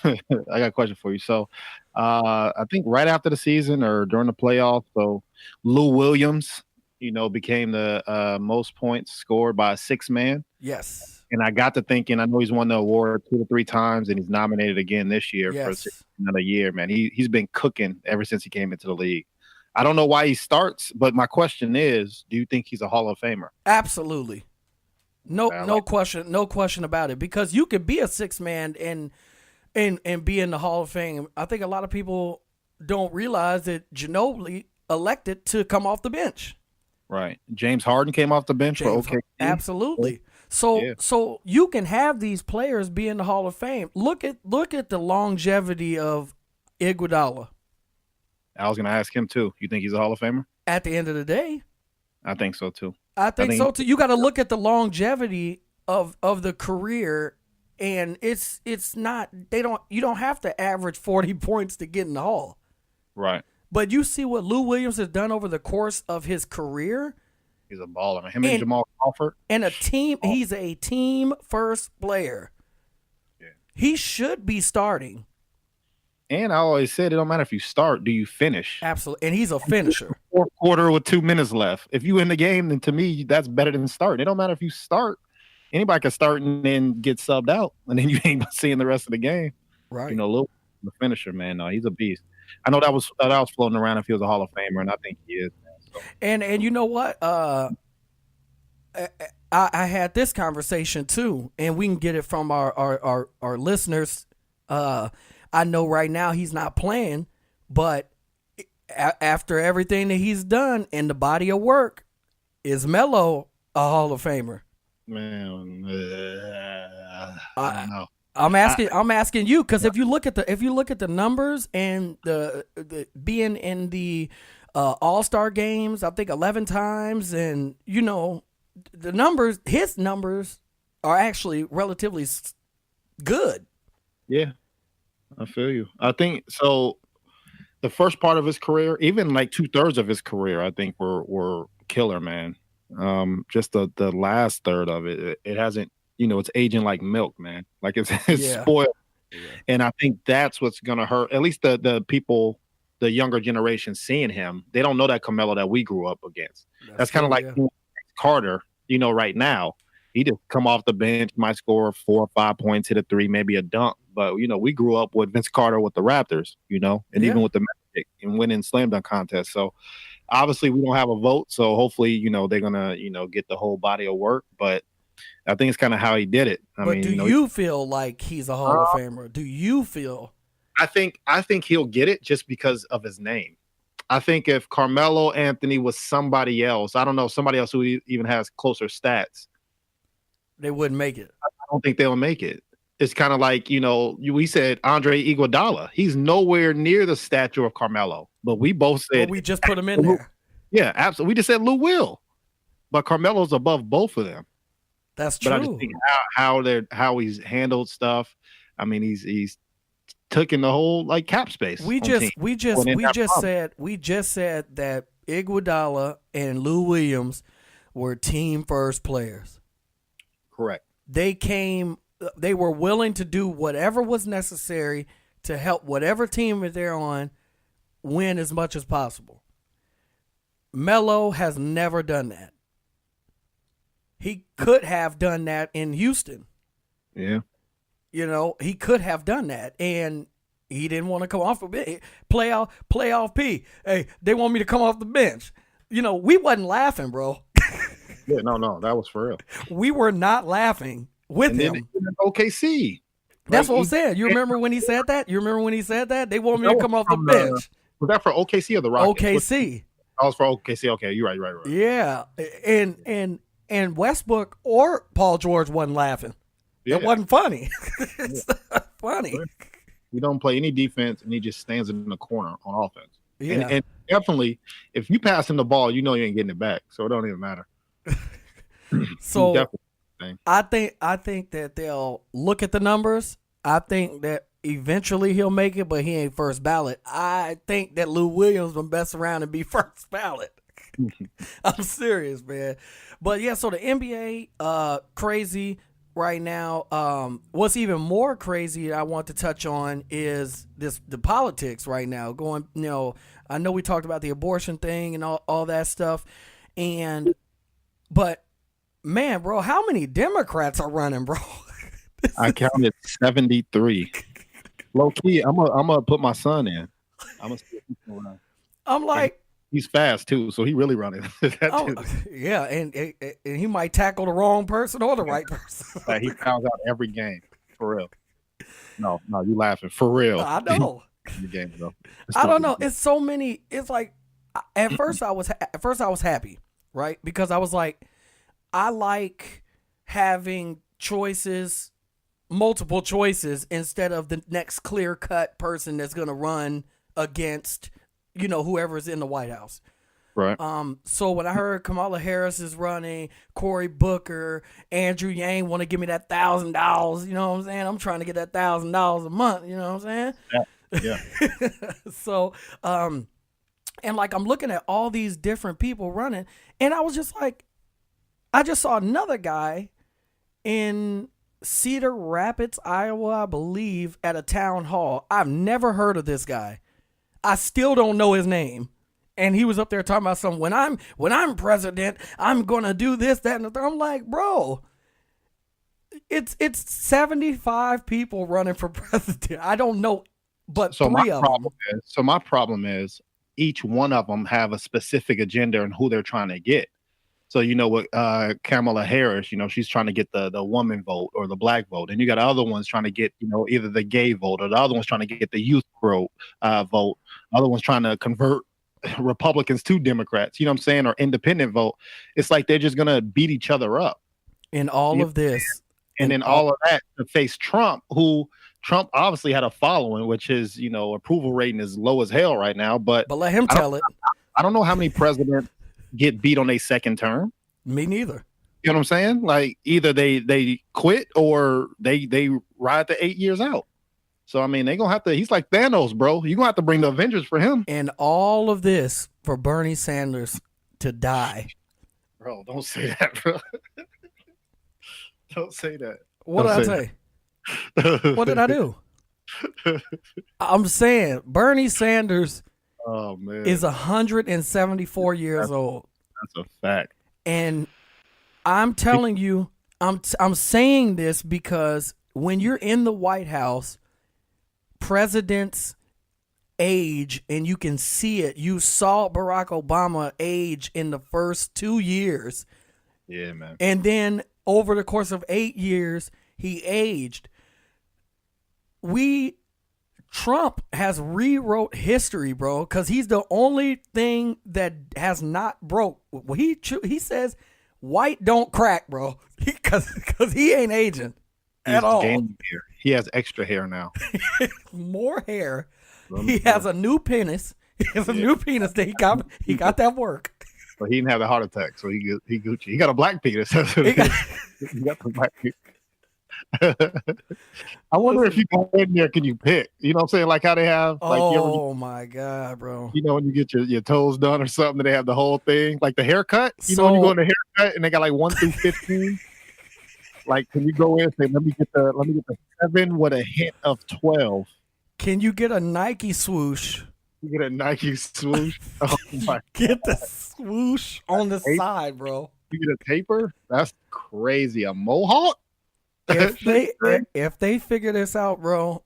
Speaker 2: I got a question for you. So I think right after the season or during the playoffs, so Lou Williams, you know, became the most points scored by a six man.
Speaker 1: Yes.
Speaker 2: And I got to thinking, I know he's won the award 2 to 3 times, and he's nominated again this year for another year. Man, he's been cooking ever since he came into the league. I don't know why he starts, but my question is, do you think he's a Hall of Famer?
Speaker 1: Absolutely. No question about it, because you could be a six man and be in the Hall of Fame. I think a lot of people don't realize that Ginobili elected to come off the bench.
Speaker 2: Right. James Harden came off the bench for OKC.
Speaker 1: Absolutely. So you can have these players be in the Hall of Fame. Look at the longevity of Iguodala.
Speaker 2: I was going to ask him too. You think he's a Hall of Famer?
Speaker 1: At the end of the day,
Speaker 2: I think so too.
Speaker 1: I think so too. You got to look at the longevity of the career, and it's not you don't have to average 40 points to get in the Hall.
Speaker 2: Right.
Speaker 1: But you see what Lou Williams has done over the course of his career.
Speaker 2: He's a baller. Him and Jamal Crawford.
Speaker 1: And he's a team first player.
Speaker 2: Yeah.
Speaker 1: He should be starting.
Speaker 2: And I always said, it don't matter if you start, do you finish?
Speaker 1: Absolutely. And he's a finisher.
Speaker 2: Fourth quarter with 2 minutes left. If you win the game, then to me, that's better than starting. It don't matter if you start. Anybody can start and then get subbed out, and then you ain't seeing the rest of the game.
Speaker 1: Right.
Speaker 2: You know, Lil, the finisher, man. No, he's a beast. I know that was floating around if he was a Hall of Famer, and I think he is. Man, so.
Speaker 1: And you know what? I had this conversation too, and we can get it from our listeners. I know right now he's not playing, but after everything that he's done in the body of work, is Melo a Hall of Famer?
Speaker 2: Man, I don't know.
Speaker 1: I'm asking you, because if you look at the numbers and the being in the All-Star games, I think 11 times. And, you know, the numbers, his numbers are actually relatively good.
Speaker 2: Yeah, I feel you. I think so. The first part of his career, even like 2/3 of his career, I think were killer, man. Just the last third of it hasn't, it's aging like milk, man. Like it's
Speaker 1: Yeah.
Speaker 2: spoiled.
Speaker 1: Yeah.
Speaker 2: And I think that's what's gonna hurt. At least the people, the younger generation seeing him, they don't know that Carmelo that we grew up against. That's kind of like
Speaker 1: yeah.
Speaker 2: Carter, right now. He just come off the bench, might score 4 or 5 points, hit a three, maybe a dunk. But we grew up with Vince Carter with the Raptors, and
Speaker 1: Yeah.
Speaker 2: even with the Magic and winning slam dunk contests. So obviously we don't have a vote. So hopefully, they're gonna, get the whole body of work. But I think it's kind of how he did it. I
Speaker 1: But
Speaker 2: mean,
Speaker 1: do you feel like he's a Hall of Famer? Do you feel?
Speaker 2: I think he'll get it just because of his name. I think if Carmelo Anthony was somebody else, I don't know, somebody else who even has closer stats,
Speaker 1: They wouldn't make it.
Speaker 2: I don't think they'll make it. It's kind of like, we said Andre Iguodala. He's nowhere near the stature of Carmelo, but we both said
Speaker 1: we just put him in there.
Speaker 2: Yeah, absolutely. We just said Lou Will, but Carmelo's above both of them.
Speaker 1: That's true.
Speaker 2: But I just think how he's handled stuff. I mean, he's taken the whole like cap space.
Speaker 1: We just said that Iguodala and Lou Williams were team first players.
Speaker 2: Correct.
Speaker 1: They were willing to do whatever was necessary to help whatever team that they're on win as much as possible. Melo has never done that. He could have done that in Houston.
Speaker 2: Yeah.
Speaker 1: He could have done that, and he didn't want to come off the bench. Playoff P. Hey, they want me to come off the bench. We wasn't laughing, bro.
Speaker 2: Yeah, no, that was for real.
Speaker 1: We were not laughing with him.
Speaker 2: OKC.
Speaker 1: That's what I'm saying. You remember when he said that? They want me to come off the bench.
Speaker 2: Was that for OKC or the Rockets?
Speaker 1: OKC.
Speaker 2: That was for OKC. Okay, you're right.
Speaker 1: Yeah, and Westbrook or Paul George wasn't laughing.
Speaker 2: Yeah.
Speaker 1: It wasn't funny. It's not funny.
Speaker 2: He don't play any defense, and he just stands in the corner on offense.
Speaker 1: Yeah.
Speaker 2: And definitely, if you pass him the ball, you ain't getting it back, so it don't even matter.
Speaker 1: So I think that they'll look at the numbers. I think that eventually he'll make it, but he ain't first ballot. I think that Lou Williams will mess around and be first ballot. I'm serious, man. But yeah, so the NBA, crazy right now. What's even more crazy I want to touch on is the politics right now going. I know we talked about the abortion thing and all that stuff, but man, bro, how many Democrats are running, bro?
Speaker 2: I counted 73. Low key, I'm gonna put my son in.
Speaker 1: I'm like,
Speaker 2: he's fast too, so he really running.
Speaker 1: Yeah, and he might tackle the wrong person or the right person.
Speaker 2: Like he fouls out every game, for real. No, you laughing for real?
Speaker 1: I know.
Speaker 2: Game, though.
Speaker 1: I don't know. It's so many. It's like at first I was happy, right? Because I was like, I like having choices, multiple choices, instead of the next clear cut person that's gonna run against whoever's in the White House.
Speaker 2: Right.
Speaker 1: So when I heard Kamala Harris is running, Cory Booker, Andrew Yang want to give me that $1,000, you know what I'm saying? I'm trying to get that $1,000 a month, you know what I'm saying?
Speaker 2: Yeah.
Speaker 1: So, and like I'm looking at all these different people running, and I was just like, I just saw another guy in Cedar Rapids, Iowa, I believe, at a town hall. I've never heard of this guy. I still don't know his name. And he was up there talking about something. When I'm president, I'm gonna do this, that, and the third. I'm like, bro, it's 75 people running for president. I don't know, but three of them.
Speaker 2: So my problem is each one of them have a specific agenda and who they're trying to get. So with Kamala Harris, she's trying to get the woman vote or the black vote, and you got other ones trying to get either the gay vote or the other one's trying to get the youth vote. Other one's trying to convert Republicans to Democrats, you know what I'm saying, or independent vote. It's like they're just gonna beat each other up
Speaker 1: in all of this,
Speaker 2: and then all of that to face Trump, who Trump obviously had a following, which his approval rating is low as hell right now. But
Speaker 1: let him tell it.
Speaker 2: I don't know how many presidents get beat on their second term.
Speaker 1: Me neither.
Speaker 2: You know what I'm saying? Like either they quit or they ride the 8 years out. So I mean, they gonna have to. He's like Thanos, bro. You gonna have to bring the Avengers for him.
Speaker 1: And all of this for Bernie Sanders to die.
Speaker 2: Bro, don't say that, bro. Don't say that.
Speaker 1: What did I say? What did I do? I'm saying Bernie Sanders is 174 years old.
Speaker 2: That's a fact.
Speaker 1: And I'm telling you, I'm saying this because when you're in the White House, presidents age and you can see it. You saw Barack Obama age in the first 2 years.
Speaker 2: Yeah, man.
Speaker 1: And then over the course of 8 years, he aged. Trump has rewrote history, bro, because he's the only thing that has not broke. He says white don't crack, bro, because he ain't aging at all.
Speaker 2: Hair. He has extra hair now.
Speaker 1: More hair. He has a new penis. He has a new penis that he got that work.
Speaker 2: But he didn't have a heart attack, so he Gucci. He got a black penis. He got the black penis. I wonder if you go in there, can you pick? You know what I'm saying? Like how they have. Like,
Speaker 1: oh my God, bro!
Speaker 2: You know when you get your toes done or something, they have the whole thing, like the haircut. You know when you go in the haircut and they got like 1 through 15. Like, can you go in and say, let me get the 7 with a hint of 12?
Speaker 1: Can you get a Nike swoosh?
Speaker 2: You get a Nike swoosh. Oh my!
Speaker 1: Get the swoosh on the side, bro.
Speaker 2: You get a taper. That's crazy. A mohawk.
Speaker 1: If they figure this out, bro,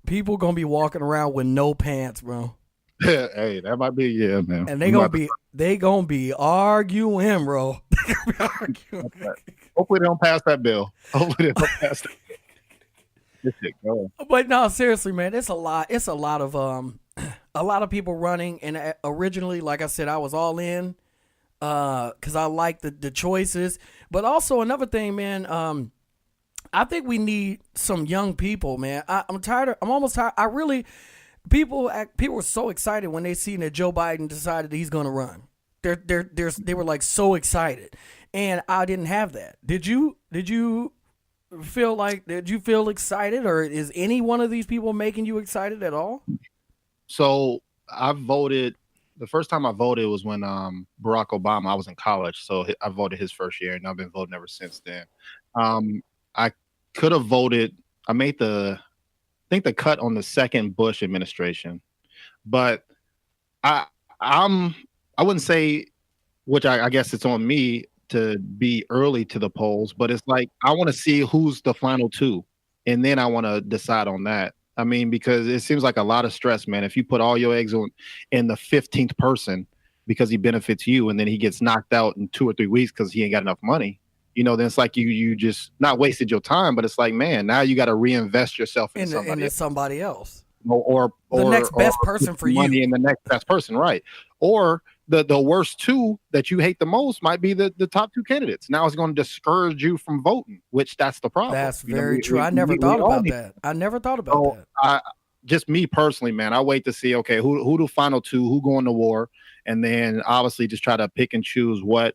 Speaker 1: people gonna be walking around with no pants, bro.
Speaker 2: Hey, that might be man.
Speaker 1: And they gonna be arguing, bro.
Speaker 2: Hopefully they don't pass that bill. Hopefully they don't pass that. This shit going.
Speaker 1: But no, seriously, man, it's a lot. It's a lot of people running. And originally, like I said, I was all in. Because I like the choices, but also another thing, man. I think we need some young people, man. I'm tired. I'm almost tired. People were so excited when they seen that Joe Biden decided he's going to run. They were like so excited, and I didn't have that. Did you feel excited, or is any one of these people making you excited at all?
Speaker 2: So I voted. The first time I voted was when Barack Obama, I was in college, so I voted his first year, and I've been voting ever since then. I could have voted. I made the cut on the second Bush administration, but I wouldn't say, which I guess it's on me to be early to the polls, but it's like I want to see who's the final two, and then I want to decide on that. I mean, because it seems like a lot of stress, man. If you put all your eggs in the 15th person because he benefits you, and then he gets knocked out in 2 or 3 weeks because he ain't got enough money, then it's like you just not wasted your time, but it's like, man, now you got to reinvest yourself into
Speaker 1: somebody else.
Speaker 2: Or
Speaker 1: the next best person for you.
Speaker 2: Money in the next best person, right? Or the worst two that you hate the most might be the top two candidates. Now it's going to discourage you from voting, which that's the problem.
Speaker 1: That's very true. I never thought about that.
Speaker 2: Just me personally, man, I wait to see, okay, who the final two, who going to war, and then obviously just try to pick and choose what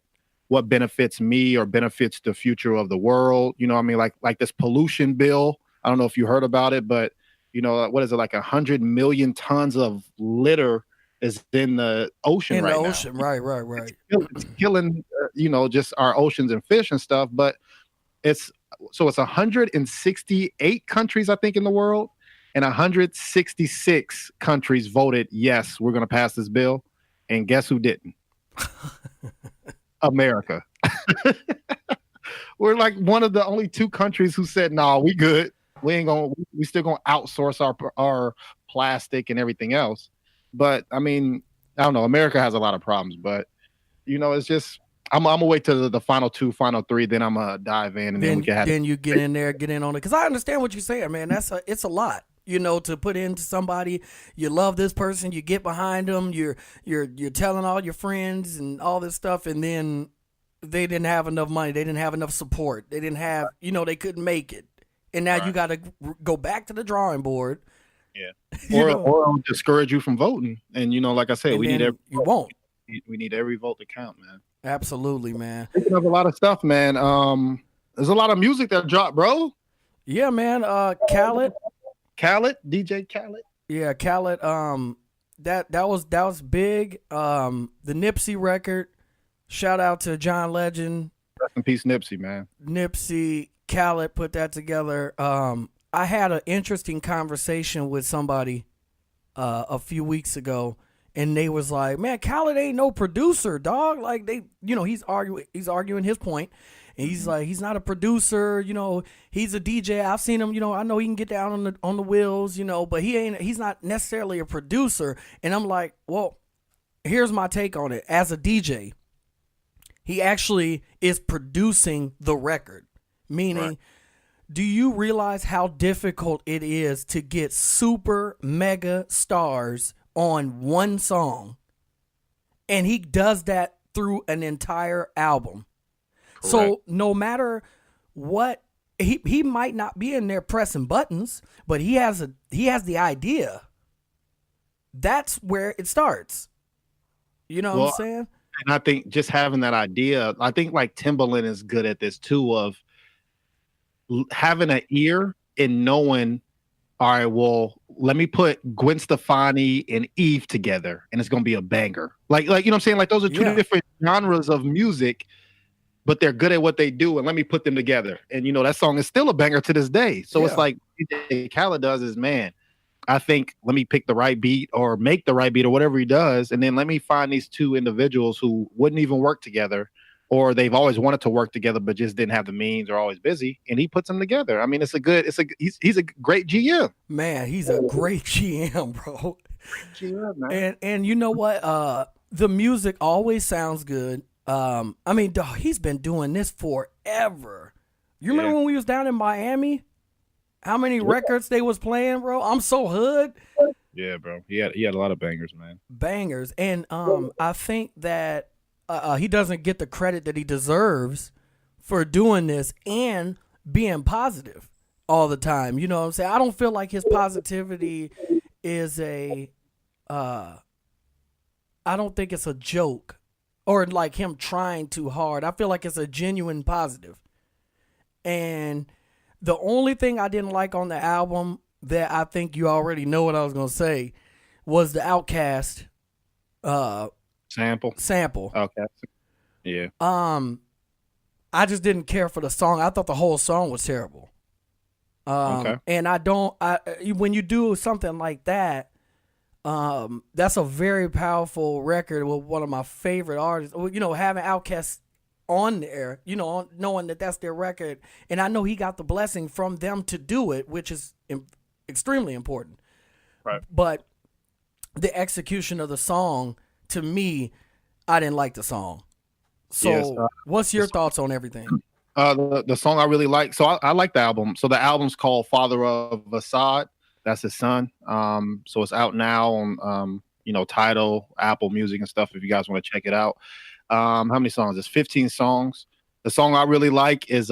Speaker 2: benefits me or benefits the future of the world. You know what I mean? Like this pollution bill. I don't know if you heard about it, but what is it, like 100 million tons of litter is in the ocean right now.
Speaker 1: Right.
Speaker 2: It's killing, just our oceans and fish and stuff. But it's 168 countries, I think, in the world, and 166 countries voted yes, we're going to pass this bill. And guess who didn't? America. We're like one of the only 2 countries who said, "No, we good. We still gonna outsource our plastic and everything else." But I mean, I don't know. America has a lot of problems, but it's just I'm gonna wait till the final 2, final 3, then I'm gonna dive in, and then we can have.
Speaker 1: Then you get in on it, because I understand what you're saying, man. It's a lot, to put into somebody. You love this person, you get behind them, you're telling all your friends and all this stuff, and then they didn't have enough money, they didn't have enough support, they didn't have, they couldn't make it, and now you got to go back to the drawing board
Speaker 2: Yeah.
Speaker 1: You know,
Speaker 2: Or I'll discourage you from voting. And like I said,
Speaker 1: and
Speaker 2: we need
Speaker 1: then
Speaker 2: every
Speaker 1: you won't.
Speaker 2: we need every vote to count, man.
Speaker 1: Absolutely, man.
Speaker 2: Speaking of a lot of stuff, man. There's a lot of music that dropped, bro.
Speaker 1: Yeah, man. Khaled.
Speaker 2: DJ Khaled.
Speaker 1: Yeah, Khaled. That was big. The Nipsey record. Shout out to John Legend.
Speaker 2: Rest in peace, Nipsey, man.
Speaker 1: Nipsey, Khaled put that together. I had an interesting conversation with somebody a few weeks ago, and they was like, "Man, Khaled ain't no producer, dog." Like he's arguing his point, and he's like, he's not a producer. He's a DJ. I've seen him. I know he can get down on the wheels. But he's not necessarily a producer. And I'm like, well, here's my take on it. As a DJ, he actually is producing the record, meaning.
Speaker 2: Right.
Speaker 1: Do you realize how difficult it is to get super mega stars on one song? And he does that through an entire album. Correct. So no matter what, he might not be in there pressing buttons, but he has the idea. That's where it starts. You know what I'm saying?
Speaker 2: And I think just having that idea, I think like Timbaland is good at this too, of having an ear and knowing, all right, well, let me put Gwen Stefani and Eve together and it's going to be a banger. Like, you know what I'm saying? Like those are two different genres of music, but they're good at what they do. And let me put them together. And, that song is still a banger to this day. So it's like what Khaled does is, man, I think let me pick the right beat or make the right beat or whatever he does. And then let me find these two individuals who wouldn't even work together, or they've always wanted to work together but just didn't have the means or always busy, and he puts them together. I mean, he's a great GM.
Speaker 1: Man, he's a great GM, bro.
Speaker 2: Great GM, man.
Speaker 1: And you know what? The music always sounds good. I mean, dog, he's been doing this forever. You remember when we was down in Miami? How many records they was playing, bro? I'm so hood.
Speaker 2: Yeah, bro. He had a lot of bangers, man.
Speaker 1: Bangers. And I think that he doesn't get the credit that he deserves for doing this and being positive all the time. You know what I'm saying? I don't feel like his positivity is I don't think it's a joke or like him trying too hard. I feel like it's a genuine positive. And the only thing I didn't like on the album that I think you already know what I was going to say was the Outkast sample.
Speaker 2: Okay. Yeah.
Speaker 1: I just didn't care for the song. I thought the whole song was terrible. And when you do something like that, that's a very powerful record with one of my favorite artists. Having Outkast on there, knowing that that's their record, and I know he got the blessing from them to do it, which is extremely important.
Speaker 2: Right.
Speaker 1: But the execution of the song, to me, I didn't like the song. So, what's your thoughts on everything?
Speaker 2: The song I really like. So I like the album. So the album's called Father of Assad. That's his son. So it's out now on Tidal, Apple Music and stuff. If you guys want to check it out. How many songs? It's 15 songs. The song I really like is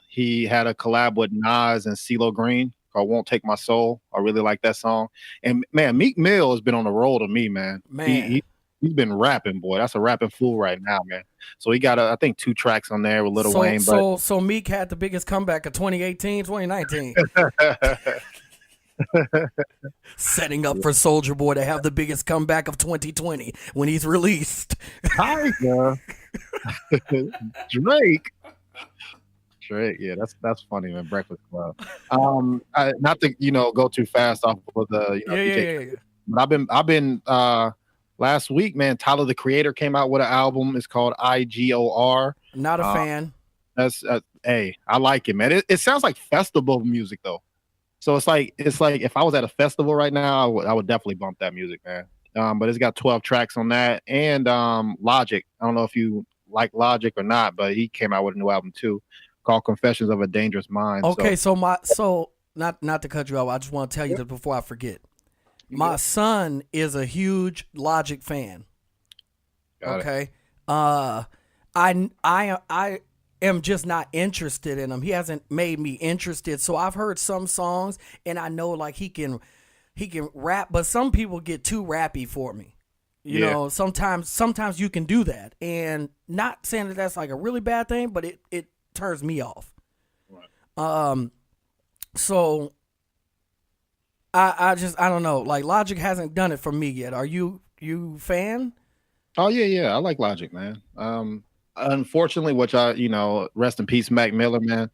Speaker 2: he had a collab with Nas and CeeLo Green called "Won't Take My Soul." I really like that song. And man, Meek Mill has been on the roll to me, man. He's been rapping, boy. That's a rapping fool right now, man. So he got, I think, 2 tracks on there with Lil Wayne.
Speaker 1: So Meek had the biggest comeback of 2018, 2019. Setting up for Soulja Boy to have the biggest comeback of 2020 when he's released.
Speaker 2: Hi, Drake, yeah, that's funny, man. Breakfast Club. Not to go too fast off of the
Speaker 1: yeah.
Speaker 2: But I've been last week, man. Tyler the Creator came out with an album. It's called IGOR.
Speaker 1: Not a fan.
Speaker 2: That's hey, I like it, man. It sounds like festival music though. So it's like if I was at a festival right now, I would definitely bump that music, man. But it's got 12 tracks on that, and Logic. I don't know if you like Logic or not, but he came out with a new album too, called Confessions of a Dangerous Mind.
Speaker 1: Okay, so not to cut you off, I just want to tell you this before I forget. My son is a huge Logic fan. Okay, I am just not interested in him. He hasn't made me interested. So I've heard some songs, and I know like he can he can rap, but some people get too rappy for me. You
Speaker 2: Yeah.
Speaker 1: know, sometimes you can do that, and not saying that that's like a really bad thing, but it turns me off.
Speaker 2: Right.
Speaker 1: So I don't know. Like Logic hasn't done it for me yet. Are you fan?
Speaker 2: Oh yeah. I like Logic, man. Unfortunately, which rest in peace, Mac Miller, man.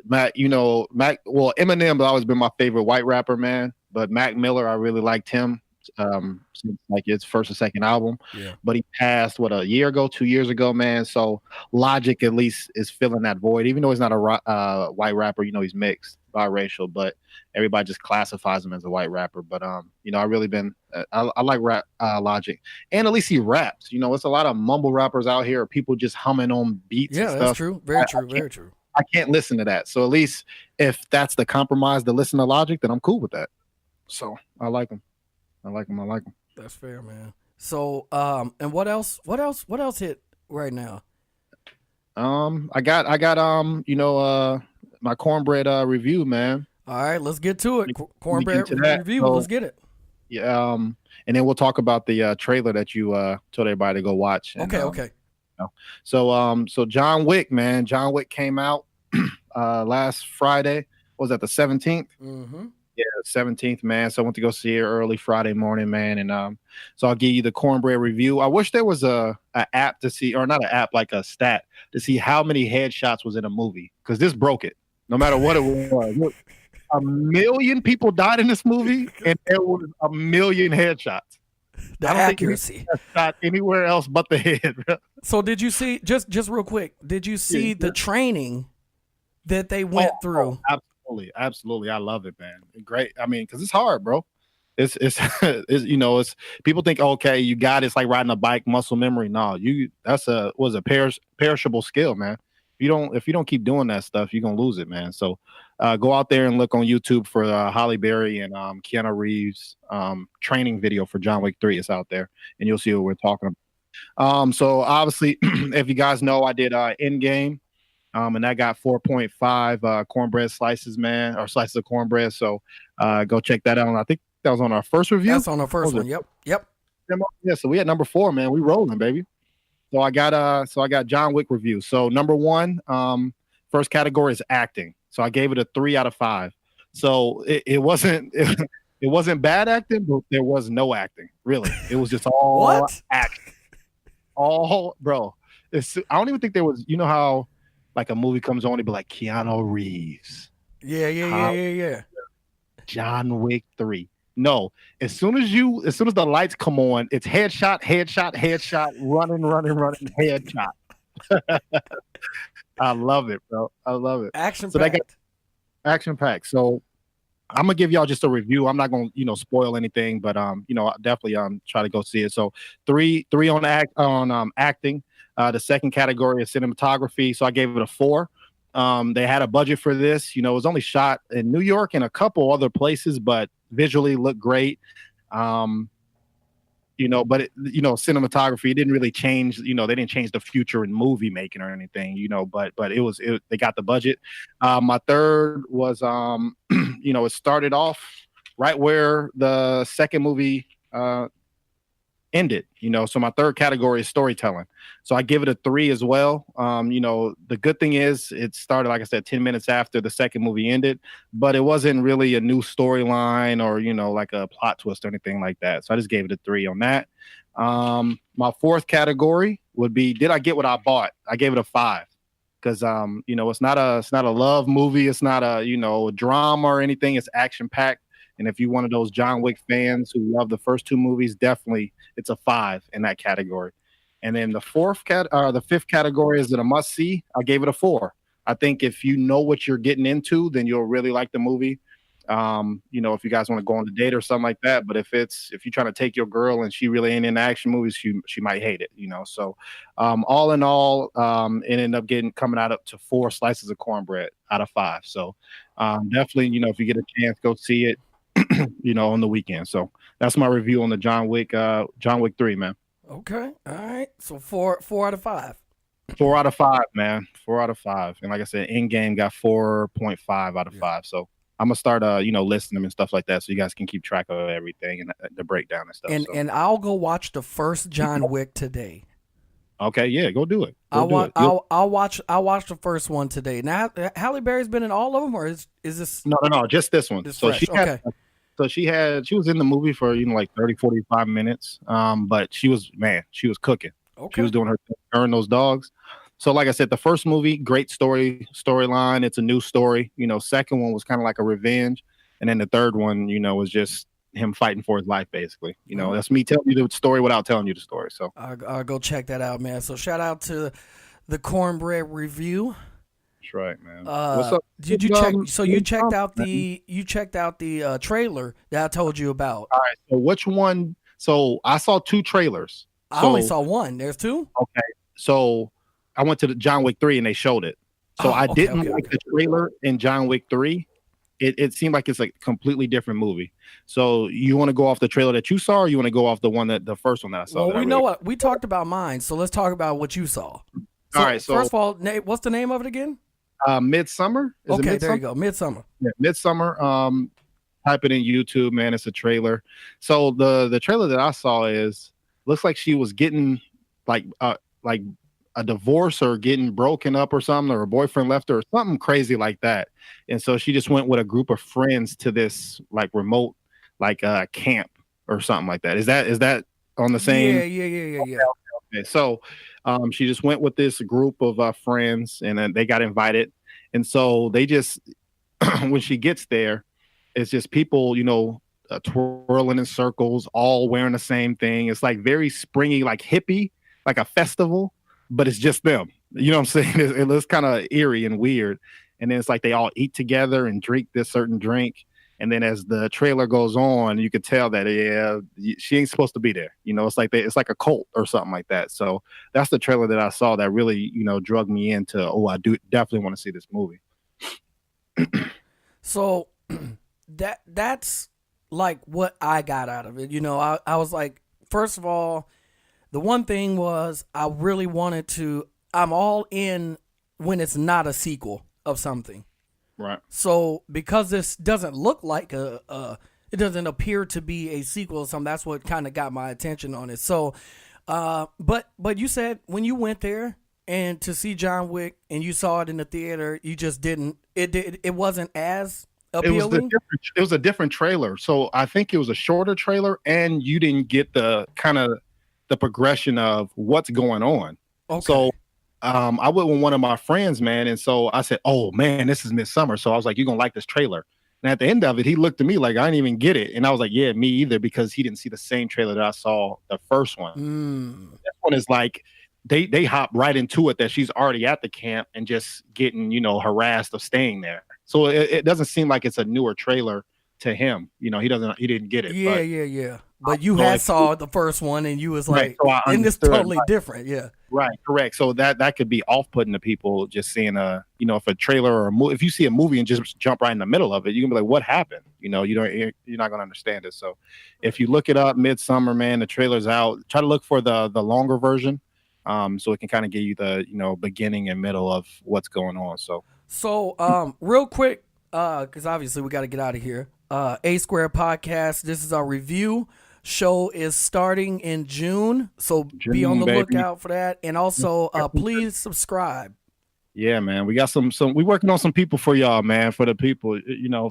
Speaker 2: Well, Eminem's always been my favorite white rapper, man. But Mac Miller, I really liked him. Since like his first or second album.
Speaker 1: Yeah.
Speaker 2: But he passed a year ago, 2 years ago, man. So Logic at least is filling that void, even though he's not a white rapper. He's mixed, biracial, but everybody just classifies him as a white rapper. But I really been I like rap Logic, and at least he raps. It's a lot of mumble rappers out here, or people just humming on beats and
Speaker 1: Yeah, that's
Speaker 2: stuff.
Speaker 1: true. Very true. Very true.
Speaker 2: I can't listen to that. So at least if that's the compromise to listen to Logic, then I'm cool with that. So I like him. I like him.
Speaker 1: That's fair, man. So, and what else? What else hit right now?
Speaker 2: I got my cornbread review, man.
Speaker 1: All right, let's get to it. Cornbread
Speaker 2: to that.
Speaker 1: review.
Speaker 2: So,
Speaker 1: Let's get it.
Speaker 2: Yeah. And then we'll talk about the trailer that you told everybody to go watch. And,
Speaker 1: Okay.
Speaker 2: So John Wick, man. John Wick came out last Friday. Was that the 17th?
Speaker 1: Mm-hmm.
Speaker 2: Yeah, 17th, man. So I went to go see it early Friday morning, man. And so I'll give you the cornbread review. I wish there was a app to see, or not an app, like a stat to see how many headshots was in a movie. Because this broke it. No matter what it was. Look, 1 million people died in this movie, and there was 1 million headshots.
Speaker 1: The accuracy.
Speaker 2: Not anywhere else but the head.
Speaker 1: So did you see, just real quick, did you see the training that they went through?
Speaker 2: Absolutely. I love it, man. Great. I mean, because it's hard, bro. It's it's people think, okay, you got it's like riding a bike, muscle memory. No, that's a perishable skill, man. If you don't keep doing that stuff, you're gonna lose it, man. So go out there and look on YouTube for Halle Berry and Keanu Reeves training video for John Wick 3. It's out there, and you'll see what we're talking about. So obviously, if you guys know, I did Endgame. And I got 4.5 cornbread slices, man, or slices of cornbread. So go check that out. And I think that was on our first review.
Speaker 1: That's on our first one. Yep.
Speaker 2: Yeah, so we had number 4, man. We rolling, baby. So I got John Wick review. So number 1, first category is acting. So I gave it a 3 out of 5. So it wasn't it wasn't bad acting, but there was no acting, really. It was just all acting. All, bro. I don't even think there was, how like a movie comes on, it'd be like Keanu Reeves.
Speaker 1: Yeah.
Speaker 2: John Wick 3. No, as soon as the lights come on, it's headshot, running, headshot. I love it, bro. I love it.
Speaker 1: Action packed.
Speaker 2: Action packed. So I'm gonna give y'all just a review. I'm not gonna spoil anything, but I'll definitely try to go see it. So three on acting. The second category is cinematography. So I gave it a 4. They had a budget for this. It was only shot in New York and a couple other places, but visually looked great. But cinematography didn't really change. They didn't change the future in movie making or anything. But they got the budget. My third was it started off right where the second movie ended. So my third category is storytelling. So I give it a 3 as well. The good thing is it started, like I said, 10 minutes after the second movie ended, but it wasn't really a new storyline or, like a plot twist or anything like that. So I just gave it a 3 on that. My fourth category would be, did I get what I bought? I gave it a 5 because, it's not a love movie. It's not a drama or anything. It's action packed. And if you're one of those John Wick fans who love the first 2 movies, definitely it's a 5 in that category. And then the fifth category is that a must see. I gave it a 4. I think if you know what you're getting into, then you'll really like the movie. If you guys want to go on a date or something like that. But if you're trying to take your girl and she really ain't into action movies, she might hate it. So all in all, it ended up coming out up to 4 slices of cornbread out of 5. So definitely, if you get a chance, go see it. On the weekend. So that's my review on the John Wick 3, man.
Speaker 1: Okay. All right. So 4 out of 5.
Speaker 2: 4 out of 5, man. 4 out of 5. And like I said, Endgame got 4.5 out of 5. So I'm gonna start listing them and stuff like that, so you guys can keep track of everything and the breakdown and stuff. So
Speaker 1: And I'll go watch the first John Wick today.
Speaker 2: okay, yeah, go do it. Go do it.
Speaker 1: I'll watch the first one today. Now Halle Berry's been in all of them, or is this
Speaker 2: No, just this one.
Speaker 1: this
Speaker 2: So
Speaker 1: fresh? Okay.
Speaker 2: she was in the movie for like 30, 45 minutes. But she was cooking. She
Speaker 1: Okay.
Speaker 2: was doing her thing, her and those dogs. So like I said, the first movie, great storyline. It's a new story. Second one was kind of like a revenge, and then the third one, was just him fighting for his life, basically. That's me telling you the story without telling you the story. So
Speaker 1: I'll go check that out, man. So shout out to the Cornbread Review.
Speaker 2: that's right, man. What's up?
Speaker 1: Did you check? So you checked out the trailer that I told you about.
Speaker 2: All right. So which one? So I saw two trailers.
Speaker 1: I only saw one. There's two.
Speaker 2: Okay. So I went to the John Wick 3 and they showed it. So I didn't like the trailer in John Wick 3. It seemed like it's a completely different movie. So you want to go off the trailer that you saw, or you want to go off the first one that I saw?
Speaker 1: Well, know what? We talked about mine, so let's talk about what you saw. So,
Speaker 2: all right. So
Speaker 1: first of all, what's the name of it again?
Speaker 2: Midsummer.
Speaker 1: Okay, there you go. Midsummer.
Speaker 2: Yeah, Midsummer. Type it in YouTube, man. It's a trailer. So the trailer that I saw looks like she was getting like a divorce or getting broken up or something, or a boyfriend left her or something crazy like that. And so she just went with a group of friends to this like remote camp or something like that. Is that on the same?
Speaker 1: Yeah.
Speaker 2: Okay. So she just went with this group of friends, and then they got invited. And so they just when she gets there, it's just people, twirling in circles, all wearing the same thing. It's like very springy, like hippie, like a festival, but it's just them. You know what I'm saying? It looks kind of eerie and weird. And then it's like they all eat together and drink this certain drink. And then as the trailer goes on, you could tell that she ain't supposed to be there. It's like a cult or something like that. So that's the trailer that I saw that really, drug me into, I do definitely want to see this movie.
Speaker 1: So that's like what I got out of it. I was like, first of all, the one thing was I really wanted to. I'm all in when it's not a sequel of something.
Speaker 2: Right.
Speaker 1: So because this doesn't look like it doesn't appear to be a sequel or something. That's what kind of got my attention on it. So, but you said when you went there and to see John Wick and you saw it in the theater, you just didn't. It wasn't as appealing.
Speaker 2: It was a different trailer. So I think it was a shorter trailer, and you didn't get the kind of the progression of what's going on.
Speaker 1: Okay.
Speaker 2: So I went with one of my friends, man, and so I said, "Oh man, this is Midsummer." So I was like, "You're gonna like this trailer." And at the end of it, he looked at me like I didn't even get it, and I was like, "Yeah, me either," because he didn't see the same trailer that I saw the first one. That one is like they hop right into it, that she's already at the camp and just getting harassed of staying there. So it doesn't seem like it's a newer trailer to him. He didn't get it.
Speaker 1: Yeah. But you saw the first one and you was like,
Speaker 2: right, so
Speaker 1: and it's totally different. Yeah.
Speaker 2: Right. Correct. So that could be off-putting to people just seeing if a trailer or a movie, if you see a movie and just jump right in the middle of it, you can be like, what happened? You're not going to understand it. So if you look it up, Midsummer, man, the trailer's out. Try to look for the longer version. So it can kind of give you the, beginning and middle of what's going on. So
Speaker 1: real quick, because obviously we got to get out of here. A Square Podcast. This is our review. Show is starting in June, so be on the lookout for that. And also, please subscribe.
Speaker 2: Yeah, man, we got some. We working on some people for y'all, man. For the people,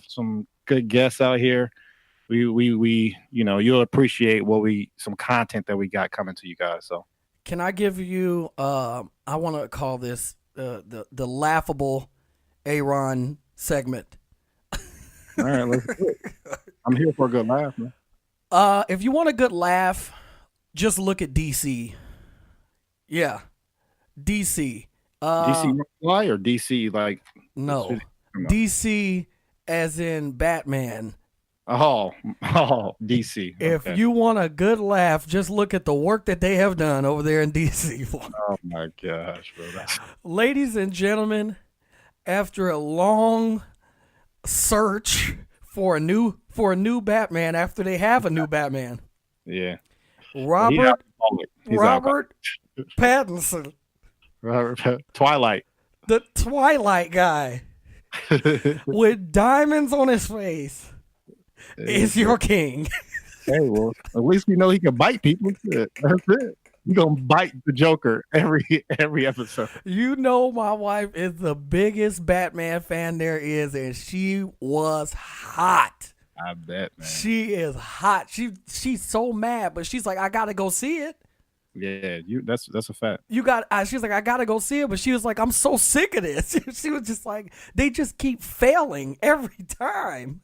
Speaker 2: some good guests out here. We you'll appreciate some content that we got coming to you guys. So,
Speaker 1: can I give you? I want to call this the laughable Aaron segment.
Speaker 2: All right, let's do it. I'm here for a good laugh, man.
Speaker 1: If you want a good laugh, just look at DC. Yeah, DC.
Speaker 2: DC Fly or DC like?
Speaker 1: No, DC as in Batman.
Speaker 2: Oh, DC.
Speaker 1: If you want a good laugh, just look at the work that they have done over there in DC.
Speaker 2: Oh my gosh, bro.
Speaker 1: Ladies and gentlemen, after a long search for a new Batman, after they have a new Batman.
Speaker 2: Yeah.
Speaker 1: Robert Pattinson.
Speaker 2: Twilight.
Speaker 1: The Twilight guy. with diamonds on his face is your king.
Speaker 2: Hey, well, at least we know he can bite people. Shit, that's it. You gonna bite the Joker every episode.
Speaker 1: You know my wife is the biggest Batman fan there is, and she was hot.
Speaker 2: I bet, man.
Speaker 1: She is hot. She's so mad, but she's like, I gotta go see it.
Speaker 2: Yeah, that's a fact.
Speaker 1: She's like, I gotta go see it, but she was like, I'm so sick of this. She was just like, they just keep failing every time.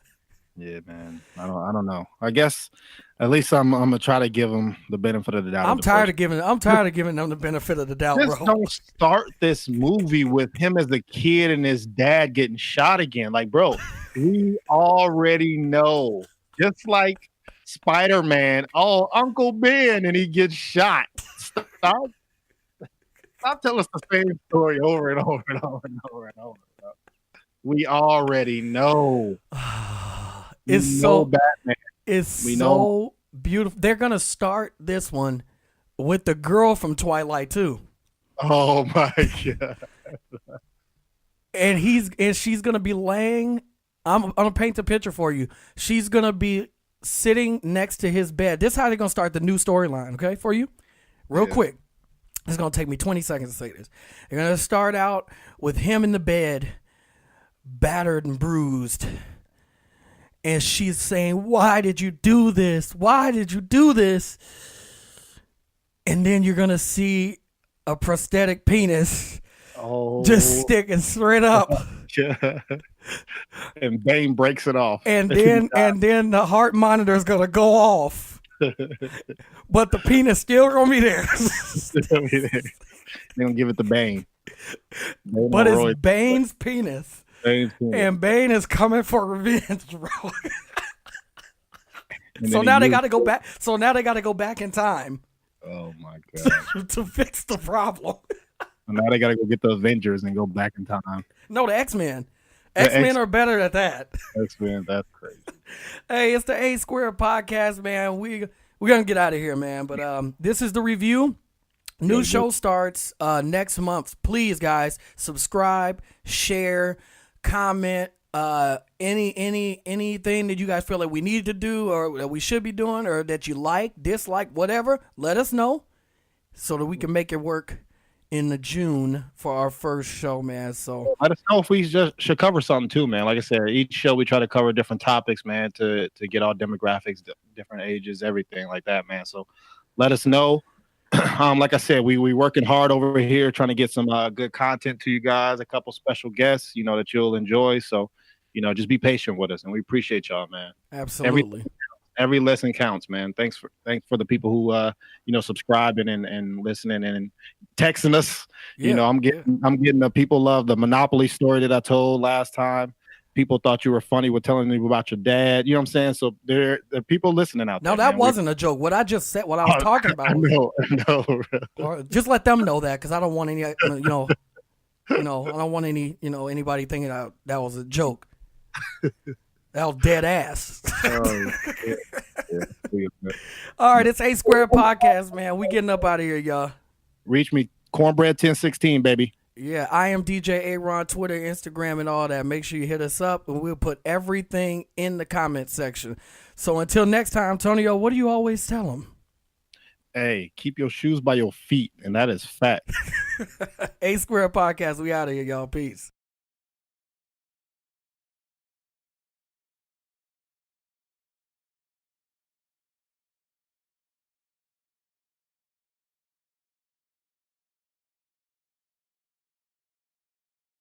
Speaker 2: Yeah, man. I don't know. I guess at least I'm gonna try to give them the benefit of the doubt.
Speaker 1: I'm tired of giving them the benefit of the doubt,
Speaker 2: Just
Speaker 1: bro.
Speaker 2: don't start this movie with him as a kid and his dad getting shot again. Like, bro, we already know. Just like Spider-Man, oh, Uncle Ben, and he gets shot. Stop telling us the same story over and over and over and over and over. We already know.
Speaker 1: It's so
Speaker 2: Batman.
Speaker 1: It's so beautiful. They're gonna start this one with the girl from Twilight too.
Speaker 2: Oh my god!
Speaker 1: And she's gonna be laying. I'm gonna paint a picture for you. She's gonna be sitting next to his bed. This is how they're gonna start the new storyline. Okay, for you, real quick. It's gonna take me 20 seconds to say this. They're gonna start out with him in the bed, battered and bruised. And she's saying, why did you do this? Why did you do this? And then you're going to see a prosthetic penis just sticking straight up.
Speaker 2: And Bane breaks it off.
Speaker 1: And then the heart monitor is going to go off. But the penis still going to be there.
Speaker 2: They're going to give it to Bane.
Speaker 1: But it's Bane's penis. And Bane is coming for revenge, bro. So now they got to go back. So now they got to go back in time.
Speaker 2: Oh my god!
Speaker 1: To fix the problem.
Speaker 2: And now they got to go get the Avengers and go back in time.
Speaker 1: No, the X-Men. X-Men are better at that.
Speaker 2: X-Men, that's crazy.
Speaker 1: Hey, it's the A Square podcast, man. We're gonna get out of here, man. But this is the review. New show starts next month. Please, guys, subscribe, share, comment, anything that you guys feel like we need to do or that we should be doing or that you like, dislike, whatever, let us know so that we can make it work in the June for our first show, man. So
Speaker 2: let us know if we just should cover something too, man. Like I said, each show we try to cover different topics, man, to get all demographics, different ages, everything like that, man. So let us know. Like I said, we working hard over here trying to get some good content to you guys, a couple special guests, that you'll enjoy. So, just be patient with us, and we appreciate y'all, man.
Speaker 1: Absolutely.
Speaker 2: Every lesson counts, man. Thanks for the people who subscribing and listening and texting us.
Speaker 1: Yeah,
Speaker 2: I'm getting the people love the Monopoly story that I told last time. People thought you were funny with telling me about your dad. You know what I'm saying? So there are people listening out there.
Speaker 1: No, that wasn't a joke. What I just said, what I was talking about.
Speaker 2: I know.
Speaker 1: Just let them know that, because I don't want any, I don't want anybody thinking that was a joke. That was dead ass. All right, it's A Square Podcast, man. We getting up out of here, y'all.
Speaker 2: Reach me, Cornbread 1016, baby.
Speaker 1: Yeah, I am DJ Aaron, Twitter, Instagram, and all that. Make sure you hit us up, and we'll put everything in the comment section. So until next time, Antonio, what do you always tell them?
Speaker 2: Hey, keep your shoes by your feet, and that is fact.
Speaker 1: A Square Podcast, we out of here, y'all. Peace.